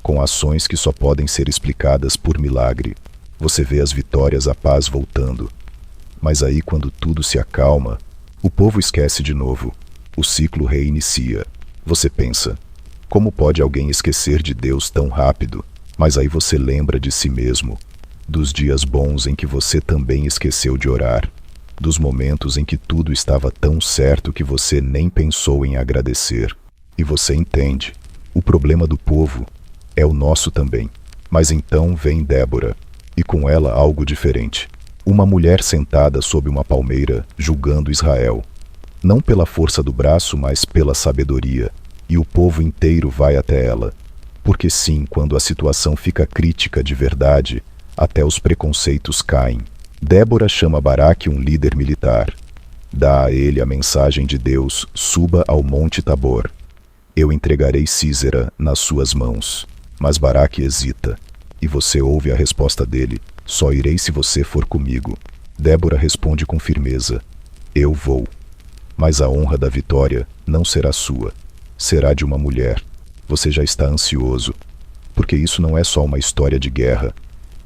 com ações que só podem ser explicadas por milagre. Você vê as vitórias, a paz voltando. Mas aí, quando tudo se acalma, o povo esquece de novo. O ciclo reinicia. Você pensa: como pode alguém esquecer de Deus tão rápido? Mas aí você lembra de si mesmo, dos dias bons em que você também esqueceu de orar, dos momentos em que tudo estava tão certo que você nem pensou em agradecer. E você entende. O problema do povo é o nosso também. Mas então vem Débora, e com ela algo diferente. Uma mulher sentada sob uma palmeira, julgando Israel. Não pela força do braço, mas pela sabedoria. E o povo inteiro vai até ela. Porque sim, quando a situação fica crítica de verdade, até os preconceitos caem. Débora chama Baraque, um líder militar. Dá a ele a mensagem de Deus: suba ao Monte Tabor. Eu entregarei Sísera nas suas mãos. Mas Baraque hesita. E você ouve a resposta dele: só irei se você for comigo. Débora responde com firmeza: eu vou. Mas a honra da vitória não será sua. Será de uma mulher. Você já está ansioso. Porque isso não é só uma história de guerra.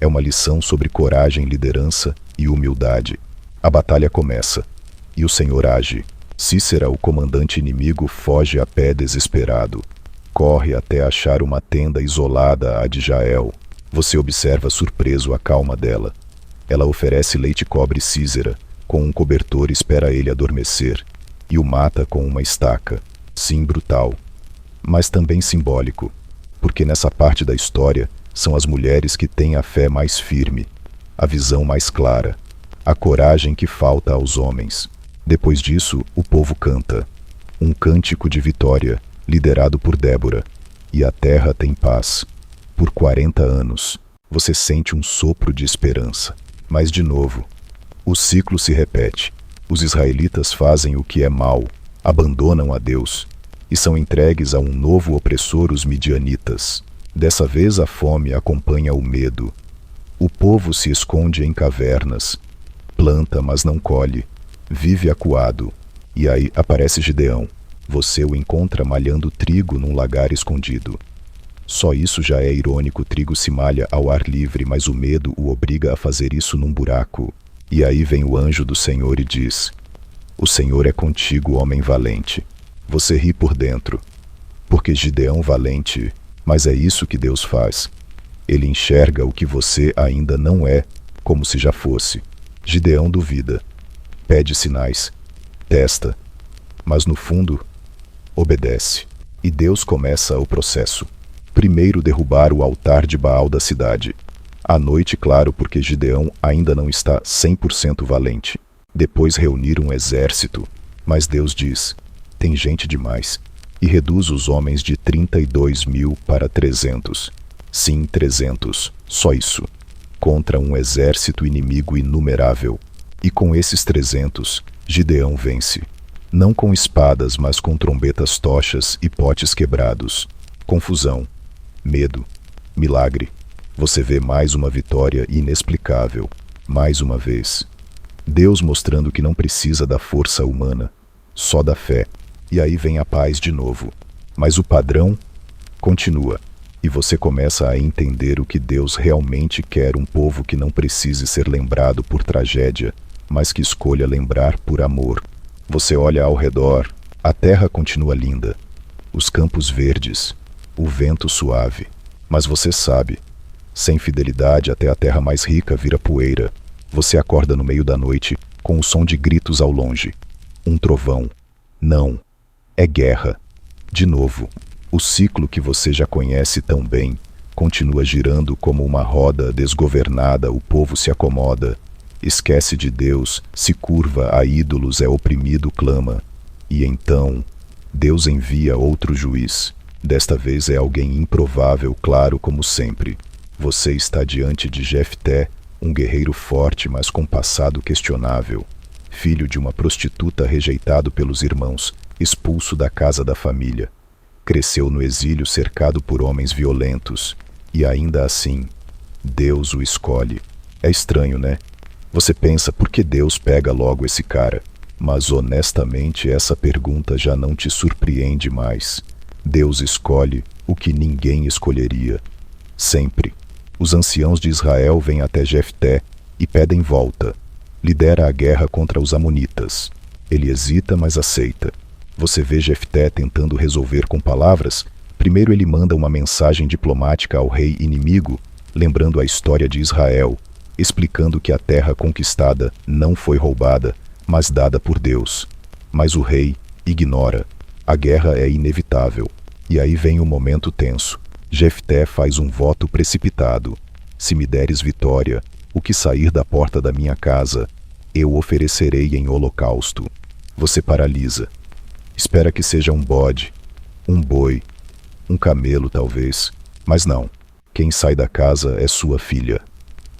É uma lição sobre coragem, liderança e humildade. A batalha começa. E o Senhor age. Sísera, o comandante inimigo, foge a pé desesperado. Corre até achar uma tenda isolada, a de Jael. Você observa surpreso a calma dela. Ela oferece leite e cobre Sísera, com um cobertor espera ele adormecer, e o mata com uma estaca. Sim, brutal, mas também simbólico, porque nessa parte da história são as mulheres que têm a fé mais firme, a visão mais clara, a coragem que falta aos homens. Depois disso, o povo canta um cântico de vitória, liderado por Débora, e a terra tem paz. Por 40 anos, você sente um sopro de esperança. Mas, de novo, o ciclo se repete. Os israelitas fazem o que é mal, abandonam a Deus, e são entregues a um novo opressor, os midianitas. Dessa vez a fome acompanha o medo. O povo se esconde em cavernas, planta, mas não colhe, vive acuado. E aí aparece Gideão. Você o encontra malhando trigo num lagar escondido. Só isso já é irônico. O trigo se malha ao ar livre, mas o medo o obriga a fazer isso num buraco. E aí vem o anjo do Senhor e diz: o Senhor é contigo, homem valente. Você ri por dentro, porque Gideão valente, mas é isso que Deus faz. Ele enxerga o que você ainda não é, como se já fosse. Gideão duvida, pede sinais, testa, mas no fundo, obedece. E Deus começa o processo. Primeiro derrubar o altar de Baal da cidade. À noite, claro, porque Gideão ainda não está 100% valente. Depois reunir um exército, mas Deus diz: tem gente demais, e reduz os homens de 32.000 para 300. Sim, 300, só isso, contra um exército inimigo inumerável. E com esses 300, Gideão vence. Não com espadas, mas com trombetas, tochas e potes quebrados. Confusão, medo, milagre. Você vê mais uma vitória inexplicável, mais uma vez. Deus mostrando que não precisa da força humana, só da fé. E aí vem a paz de novo. Mas o padrão continua. E você começa a entender o que Deus realmente quer: um povo que não precise ser lembrado por tragédia, mas que escolha lembrar por amor. Você olha ao redor, a terra continua linda, os campos verdes, o vento suave. Mas você sabe, sem fidelidade até a terra mais rica vira poeira. Você acorda no meio da noite com o som de gritos ao longe. Um trovão. Não. É guerra. De novo, o ciclo que você já conhece tão bem continua girando como uma roda desgovernada. O povo se acomoda, esquece de Deus, se curva a ídolos, é oprimido, clama. E então, Deus envia outro juiz. Desta vez é alguém improvável, claro, como sempre. Você está diante de Jefté, um guerreiro forte, mas com passado questionável. Filho de uma prostituta, rejeitado pelos irmãos, expulso da casa da família. Cresceu no exílio cercado por homens violentos. E ainda assim, Deus o escolhe. É estranho, né? Você pensa, por que Deus pega logo esse cara? Mas honestamente essa pergunta já não te surpreende mais. Deus escolhe o que ninguém escolheria. Sempre. Os anciãos de Israel vêm até Jefté e pedem volta. Lidera a guerra contra os amonitas. Ele hesita, mas aceita. Você vê Jefté tentando resolver com palavras. Primeiro ele manda uma mensagem diplomática ao rei inimigo, lembrando a história de Israel, explicando que a terra conquistada não foi roubada, mas dada por Deus. Mas o rei ignora. A guerra é inevitável. E aí vem o momento tenso. Jefté faz um voto precipitado. Se me deres vitória, o que sair da porta da minha casa, eu oferecerei em holocausto. Você paralisa. Espera que seja um bode, um boi, um camelo talvez, mas não. Quem sai da casa é sua filha,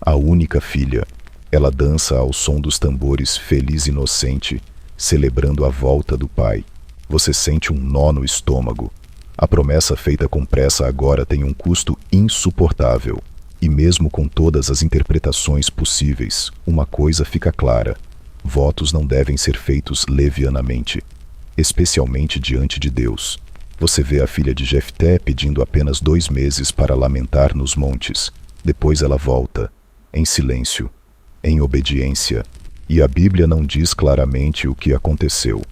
a única filha. Ela dança ao som dos tambores, feliz e inocente, celebrando a volta do pai. Você sente um nó no estômago. A promessa feita com pressa agora tem um custo insuportável. E mesmo com todas as interpretações possíveis, uma coisa fica clara: votos não devem ser feitos levianamente, especialmente diante de Deus. Você vê a filha de Jefté pedindo apenas 2 meses para lamentar nos montes. Depois ela volta, em silêncio, em obediência. E a Bíblia não diz claramente o que aconteceu.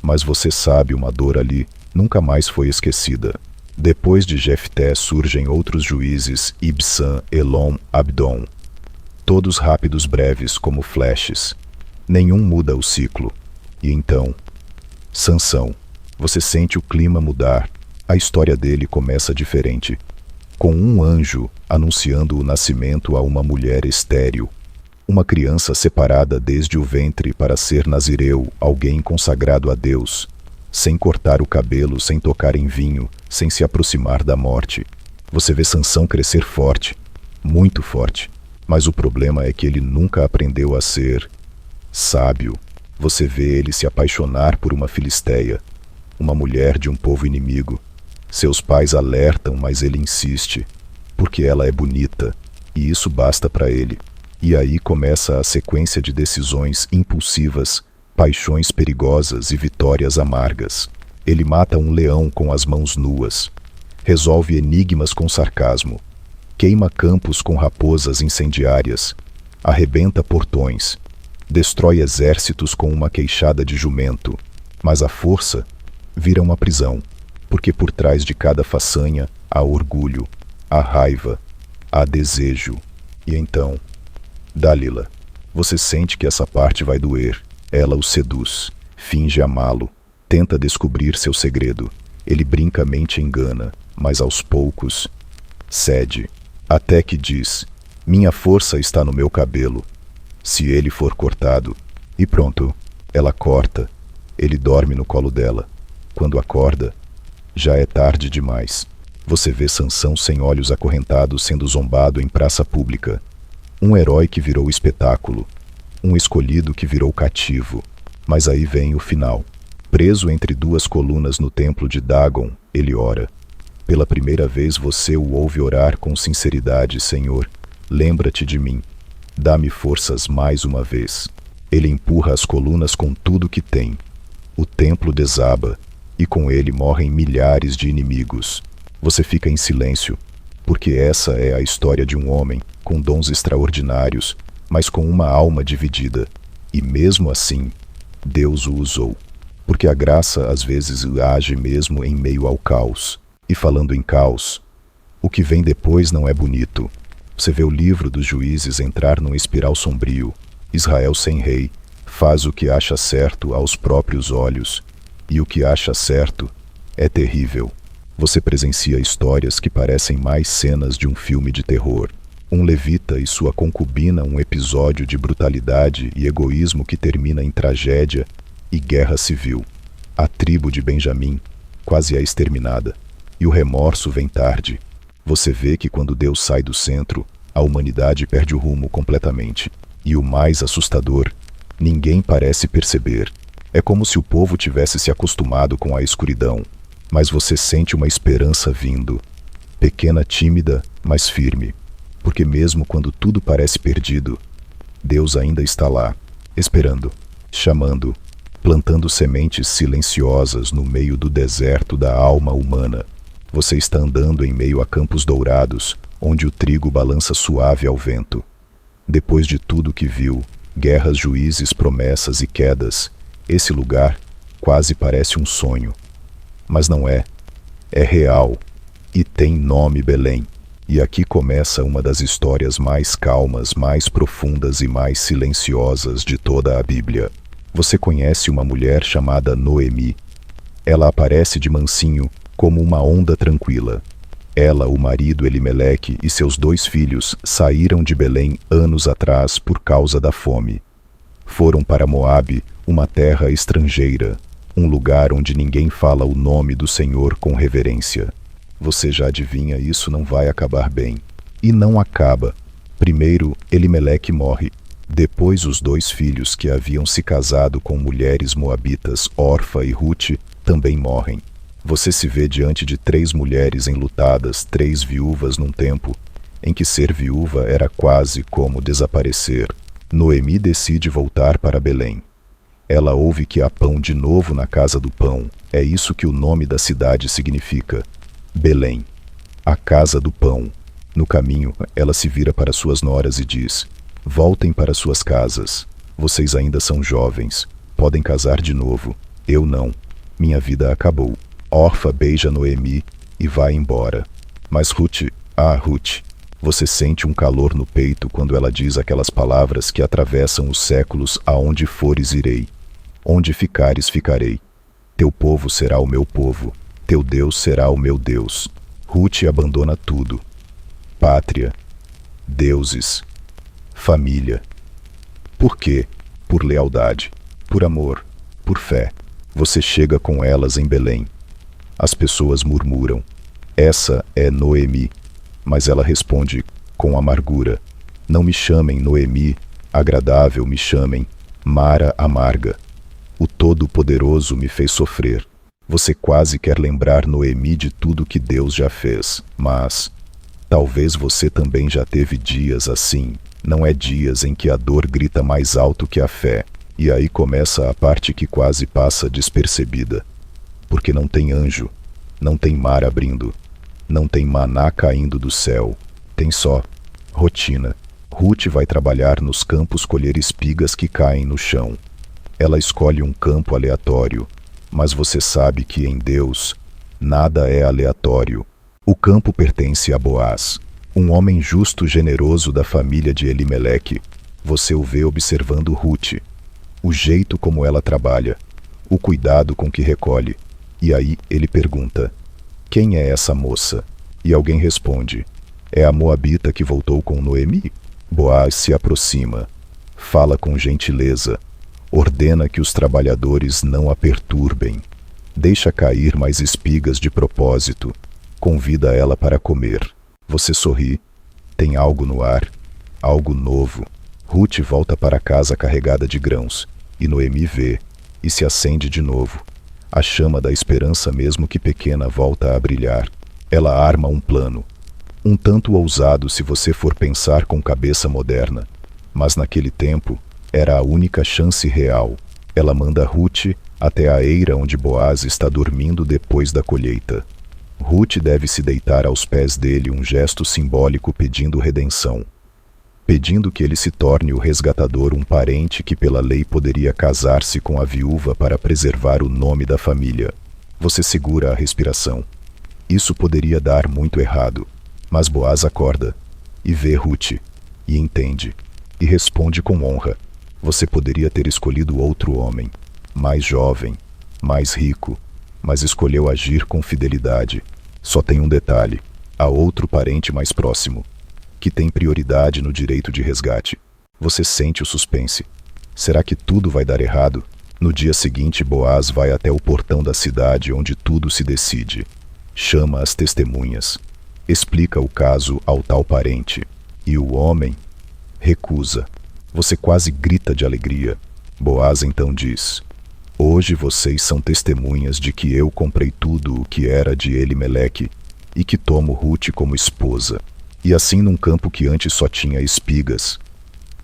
Mas você sabe, uma dor ali nunca mais foi esquecida. Depois de Jefté surgem outros juízes, Ibsã, Elon, Abdon. Todos rápidos, breves como flashes. Nenhum muda o ciclo. E então, Sansão, você sente o clima mudar. A história dele começa diferente, com um anjo anunciando o nascimento a uma mulher estéril, uma criança separada desde o ventre para ser nazireu, alguém consagrado a Deus, sem cortar o cabelo, sem tocar em vinho, sem se aproximar da morte. Você vê Sansão crescer forte, muito forte, mas o problema é que ele nunca aprendeu a ser sábio. Você vê ele se apaixonar por uma filisteia, uma mulher de um povo inimigo. Seus pais alertam, mas ele insiste, porque ela é bonita, e isso basta para ele. E aí começa a sequência de decisões impulsivas, paixões perigosas e vitórias amargas. Ele mata um leão com as mãos nuas, resolve enigmas com sarcasmo, queima campos com raposas incendiárias, arrebenta portões, destrói exércitos com uma queixada de jumento, mas a força vira uma prisão, porque por trás de cada façanha há orgulho, há raiva, há desejo. E então, Dalila, você sente que essa parte vai doer. Ela o seduz, finge amá-lo, tenta descobrir seu segredo. Ele brincamente engana, mas aos poucos cede, até que diz: minha força está no meu cabelo. Se ele for cortado, e pronto, ela corta. Ele dorme no colo dela. Quando acorda, já é tarde demais. Você vê Sansão sem olhos acorrentado sendo zombado em praça pública. Um herói que virou espetáculo. Um escolhido que virou cativo. Mas aí vem o final. Preso entre duas colunas no templo de Dagon, ele ora. Pela primeira vez você o ouve orar com sinceridade: Senhor, lembra-te de mim. Dá-me forças mais uma vez. Ele empurra as colunas com tudo que tem. O templo desaba, e com ele morrem milhares de inimigos. Você fica em silêncio, porque essa é a história de um homem com dons extraordinários, mas com uma alma dividida. E mesmo assim, Deus o usou. Porque a graça às vezes age mesmo em meio ao caos. E falando em caos, o que vem depois não é bonito. Você vê o livro dos Juízes entrar num espiral sombrio. Israel sem rei faz o que acha certo aos próprios olhos. E o que acha certo é terrível. Você presencia histórias que parecem mais cenas de um filme de terror. Um levita e sua concubina, um episódio de brutalidade e egoísmo que termina em tragédia e guerra civil. A tribo de Benjamim quase é exterminada. E o remorso vem tarde. Você vê que quando Deus sai do centro, a humanidade perde o rumo completamente. E o mais assustador, ninguém parece perceber. É como se o povo tivesse se acostumado com a escuridão, mas você sente uma esperança vindo. Pequena, tímida, mas firme. Porque mesmo quando tudo parece perdido, Deus ainda está lá, esperando, chamando, plantando sementes silenciosas no meio do deserto da alma humana. Você está andando em meio a campos dourados, onde o trigo balança suave ao vento. Depois de tudo que viu, guerras, juízes, promessas e quedas, esse lugar quase parece um sonho. Mas não é. É real. E tem nome Belém. E aqui começa uma das histórias mais calmas, mais profundas e mais silenciosas de toda a Bíblia. Você conhece uma mulher chamada Noemi. Ela aparece de mansinho, como uma onda tranquila. Ela, o marido Elimeleque e seus 2 filhos saíram de Belém anos atrás por causa da fome. Foram para Moabe, uma terra estrangeira, um lugar onde ninguém fala o nome do Senhor com reverência. Você já adivinha, isso não vai acabar bem. E não acaba. Primeiro, Elimeleque morre. Depois, os 2 filhos que haviam se casado com mulheres moabitas, Orfa e Rute, também morrem. Você se vê diante de 3 mulheres enlutadas, 3 viúvas num tempo em que ser viúva era quase como desaparecer. Noemi decide voltar para Belém. Ela ouve que há pão de novo na casa do pão. É isso que o nome da cidade significa. Belém, a casa do pão. No caminho, ela se vira para suas noras e diz: voltem para suas casas. Vocês ainda são jovens. Podem casar de novo. Eu não. Minha vida acabou. Orfa beija Noemi e vai embora. Mas Rute, Rute, Você sente um calor no peito quando ela diz aquelas palavras que atravessam os séculos: aonde fores irei, onde ficares ficarei. Teu povo será o meu povo, teu Deus será o meu Deus. Ruth abandona tudo: pátria, deuses, família. Por quê? Por lealdade, por amor, por fé. Você chega com elas em Belém. As pessoas murmuram: essa é Noemi. Mas ela responde com amargura: não me chamem Noemi, agradável me chamem, Mara amarga. O Todo-Poderoso me fez sofrer. Você quase quer lembrar Noemi de tudo que Deus já fez, mas talvez você também já teve dias assim. Não é dias em que a dor grita mais alto que a fé. E aí começa a parte que quase passa despercebida. Porque não tem anjo, não tem mar abrindo, não tem maná caindo do céu, tem só rotina. Ruth vai trabalhar nos campos colher espigas que caem no chão. Ela escolhe um campo aleatório, mas você sabe que em Deus nada é aleatório. O campo pertence a Boaz, um homem justo, generoso da família de Elimeleque. Você o vê observando Ruth, o jeito como ela trabalha, o cuidado com que recolhe. E aí ele pergunta: quem é essa moça? E alguém responde: é a moabita que voltou com Noemi. Boaz se aproxima, fala com gentileza, ordena que os trabalhadores não a perturbem, deixa cair mais espigas de propósito, convida ela para comer. Você sorri, tem algo no ar, algo novo. Ruth volta para casa carregada de grãos, e Noemi vê, e se acende de novo. A chama da esperança, mesmo que pequena, volta a brilhar. Ela arma um plano, um tanto ousado se você for pensar com cabeça moderna, mas naquele tempo era a única chance real. Ela manda Ruth até a eira onde Boaz está dormindo depois da colheita. Ruth deve se deitar aos pés dele, um gesto simbólico pedindo redenção, pedindo que ele se torne o resgatador, um parente que pela lei poderia casar-se com a viúva para preservar o nome da família. Você segura a respiração. Isso poderia dar muito errado, mas Boaz acorda e vê Ruth, e entende, e responde com honra: você poderia ter escolhido outro homem, mais jovem, mais rico, mas escolheu agir com fidelidade. Só tem um detalhe: há outro parente mais próximo, que tem prioridade no direito de resgate. Você sente o suspense. Será que tudo vai dar errado? No dia seguinte, Boaz vai até o portão da cidade onde tudo se decide. Chama as testemunhas. Explica o caso ao tal parente. E o homem recusa. Você quase grita de alegria. Boaz então diz: hoje vocês são testemunhas de que eu comprei tudo o que era de Elimeleque e que tomo Ruth como esposa. E assim, num campo que antes só tinha espigas,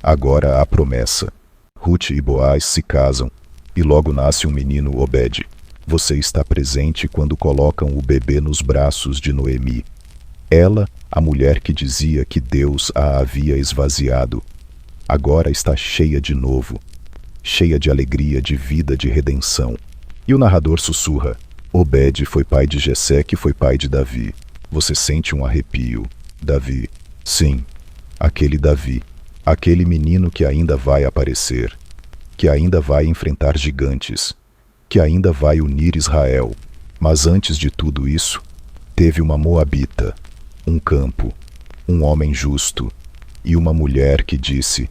agora há promessa. Ruth e Boaz se casam e logo nasce um menino, Obed. Você está presente quando colocam o bebê nos braços de Noemi. Ela, a mulher que dizia que Deus a havia esvaziado, agora está cheia de novo, cheia de alegria, de vida, de redenção. E o narrador sussurra: Obed foi pai de Jessé, que foi pai de Davi. Você sente um arrepio. Davi, sim, aquele Davi, aquele menino que ainda vai aparecer, que ainda vai enfrentar gigantes, que ainda vai unir Israel. Mas antes de tudo isso, teve uma moabita, um campo, um homem justo e uma mulher que disse: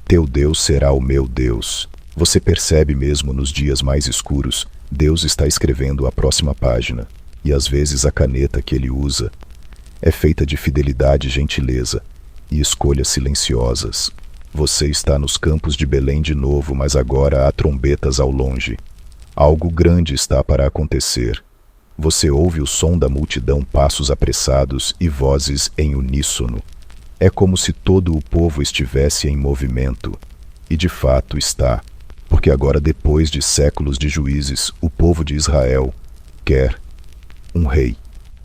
teu Deus será o meu Deus. Você percebe mesmo nos dias mais escuros, Deus está escrevendo a próxima página, e às vezes a caneta que ele usa é feita de fidelidade, gentileza e escolhas silenciosas. Você está nos campos de Belém de novo, mas agora há trombetas ao longe. Algo grande está para acontecer. Você ouve o som da multidão, passos apressados e vozes em uníssono. É como se todo o povo estivesse em movimento. E de fato está, porque agora, depois de séculos de juízes, o povo de Israel quer um rei.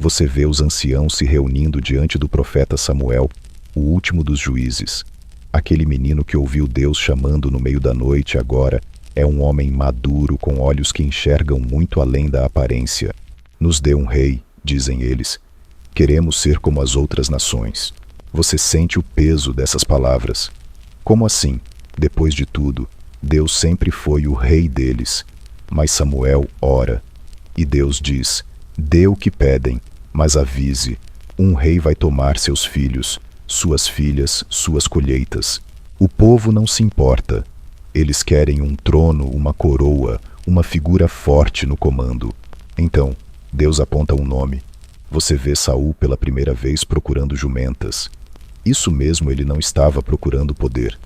Você vê os anciãos se reunindo diante do profeta Samuel, o último dos juízes. Aquele menino que ouviu Deus chamando no meio da noite agora é um homem maduro, com olhos que enxergam muito além da aparência. Nos dê um rei, dizem eles. Queremos ser como as outras nações. Você sente o peso dessas palavras. Como assim? Depois de tudo, Deus sempre foi o rei deles. Mas Samuel ora, e Deus diz: dê o que pedem, mas avise, um rei vai tomar seus filhos, suas filhas, suas colheitas. O povo não se importa. Eles querem um trono, uma coroa, uma figura forte no comando. Então, Deus aponta um nome. Você vê Saul pela primeira vez procurando jumentas. Isso mesmo, ele não estava procurando poder.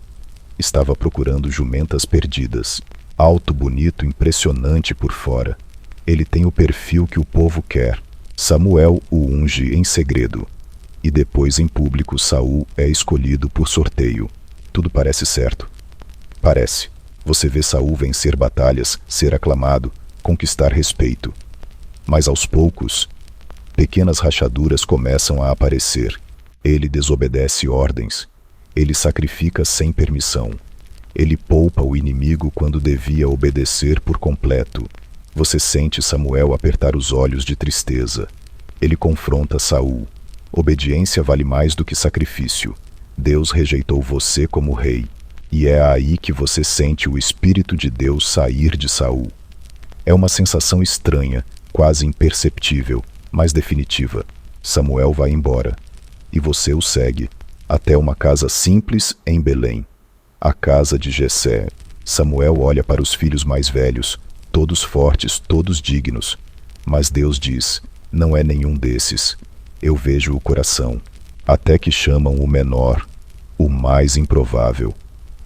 Estava procurando jumentas perdidas. Alto, bonito, impressionante por fora. Ele tem o perfil que o povo quer. Samuel o unge em segredo. E depois em público Saul é escolhido por sorteio. Tudo parece certo. Parece. Você vê Saul vencer batalhas, ser aclamado, conquistar respeito. Mas aos poucos, pequenas rachaduras começam a aparecer. Ele desobedece ordens. Ele sacrifica sem permissão. Ele poupa o inimigo quando devia obedecer por completo. Você sente Samuel apertar os olhos de tristeza. Ele confronta Saul. Obediência vale mais do que sacrifício. Deus rejeitou você como rei. E é aí que você sente o Espírito de Deus sair de Saul. É uma sensação estranha, quase imperceptível, mas definitiva. Samuel vai embora. E você o segue, até uma casa simples em Belém. A casa de Jessé. Samuel olha para os filhos mais velhos, todos fortes, todos dignos. Mas Deus diz: não é nenhum desses. Eu vejo o coração. Até que chamam o menor, o mais improvável,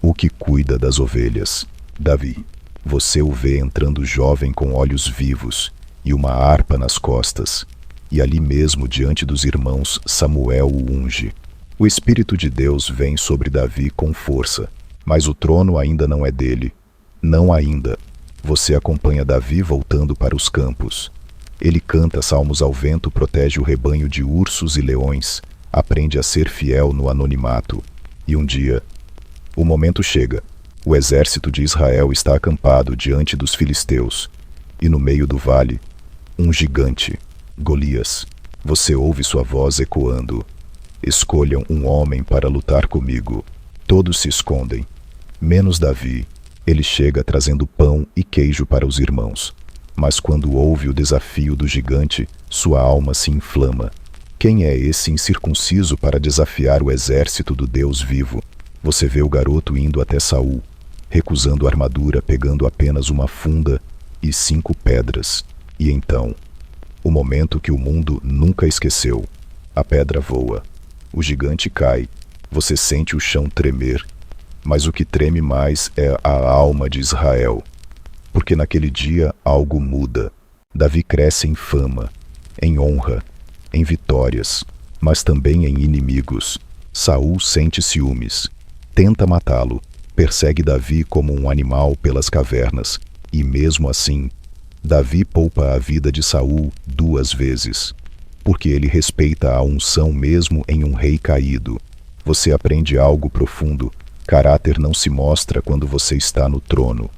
o que cuida das ovelhas. Davi. Você o vê entrando jovem com olhos vivos e uma harpa nas costas. E ali mesmo, diante dos irmãos, Samuel o unge. O Espírito de Deus vem sobre Davi com força, mas o trono ainda não é dele. Não ainda. Você acompanha Davi voltando para os campos. Ele canta salmos ao vento, protege o rebanho de ursos e leões, aprende a ser fiel no anonimato. E um dia, o momento chega. O exército de Israel está acampado diante dos filisteus. E no meio do vale, um gigante, Golias. Você ouve sua voz ecoando: escolham um homem para lutar comigo. Todos se escondem, menos Davi. Ele chega trazendo pão e queijo para os irmãos. Mas quando ouve o desafio do gigante, sua alma se inflama. Quem é esse incircunciso para desafiar o exército do Deus vivo? Você vê o garoto indo até Saul, recusando a armadura, pegando apenas uma funda e 5 pedras. E então, o momento que o mundo nunca esqueceu. A pedra voa. O gigante cai. Você sente o chão tremer. Mas o que treme mais é a alma de Israel. Porque naquele dia algo muda. Davi cresce em fama, em honra, em vitórias, mas também em inimigos. Saul sente ciúmes. Tenta matá-lo. Persegue Davi como um animal pelas cavernas. E mesmo assim, Davi poupa a vida de Saul 2 vezes. Porque ele respeita a unção mesmo em um rei caído. Você aprende algo profundo. Caráter não se mostra quando você está no trono.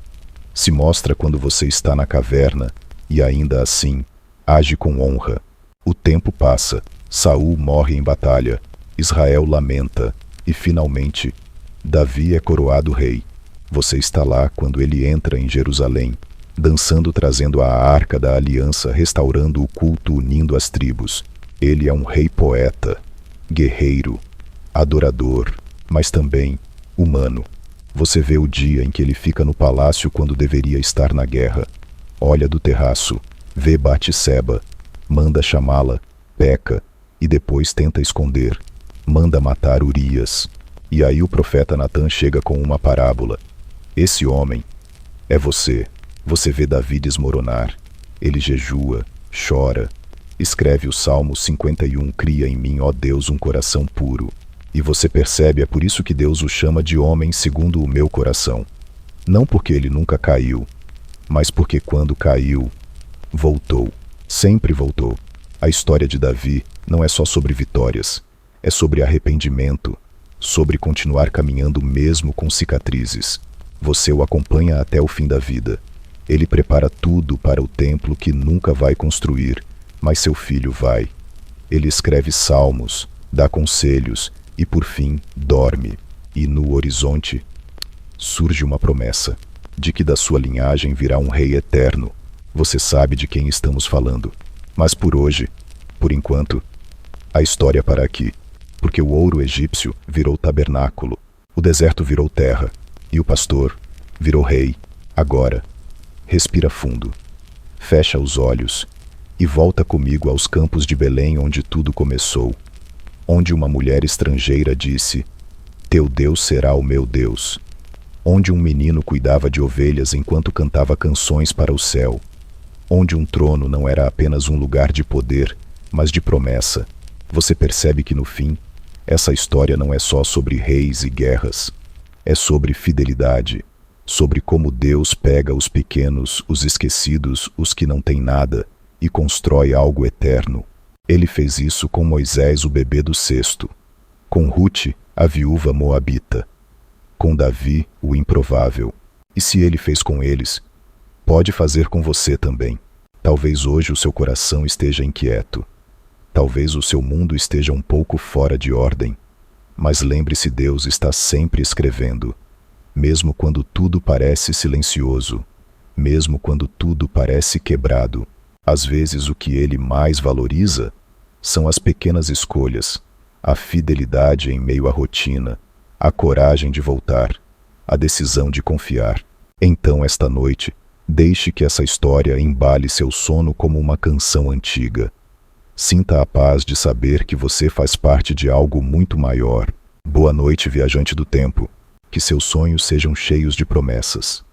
Se mostra quando você está na caverna e ainda assim age com honra. O tempo passa. Saul morre em batalha. Israel lamenta. E finalmente, Davi é coroado rei. Você está lá quando ele entra em Jerusalém, dançando, trazendo a arca da aliança, restaurando o culto, unindo as tribos. Ele é um rei poeta, guerreiro, adorador, mas também humano. Você vê o dia em que ele fica no palácio quando deveria estar na guerra. Olha do terraço, vê Batseba, manda chamá-la, peca, e depois tenta esconder. Manda matar Urias. E aí o profeta Natã chega com uma parábola. Esse homem é você. Você vê Davi desmoronar. Ele jejua, chora. Escreve o Salmo 51, cria em mim, ó Deus, um coração puro. E você percebe, é por isso que Deus o chama de homem segundo o meu coração. Não porque ele nunca caiu, mas porque quando caiu, voltou. Sempre voltou. A história de Davi não é só sobre vitórias. É sobre arrependimento, sobre continuar caminhando mesmo com cicatrizes. Você o acompanha até o fim da vida. Ele prepara tudo para o templo que nunca vai construir, mas seu filho vai. Ele escreve salmos, dá conselhos e por fim dorme, e no horizonte surge uma promessa de que da sua linhagem virá um rei eterno. Você sabe de quem estamos falando. Mas por hoje, por enquanto, a história para aqui, porque o ouro egípcio virou tabernáculo, o deserto virou terra, e o pastor virou rei. Agora, respira fundo, fecha os olhos e volta comigo aos campos de Belém, onde tudo começou, onde uma mulher estrangeira disse: "Teu Deus será o meu Deus", onde um menino cuidava de ovelhas enquanto cantava canções para o céu, onde um trono não era apenas um lugar de poder, mas de promessa. Você percebe que no fim, essa história não é só sobre reis e guerras, é sobre fidelidade, sobre como Deus pega os pequenos, os esquecidos, os que não têm nada, e constrói algo eterno. Ele fez isso com Moisés, o bebê do cesto, com Ruth, a viúva moabita, com Davi, o improvável. E se ele fez com eles, pode fazer com você também. Talvez hoje o seu coração esteja inquieto. Talvez o seu mundo esteja um pouco fora de ordem. Mas lembre-se, Deus está sempre escrevendo. Mesmo quando tudo parece silencioso, mesmo quando tudo parece quebrado, às vezes o que ele mais valoriza são as pequenas escolhas, a fidelidade em meio à rotina, a coragem de voltar, a decisão de confiar. Então, esta noite, deixe que essa história embale seu sono como uma canção antiga. Sinta a paz de saber que você faz parte de algo muito maior. Boa noite, viajante do tempo. Que seus sonhos sejam cheios de promessas.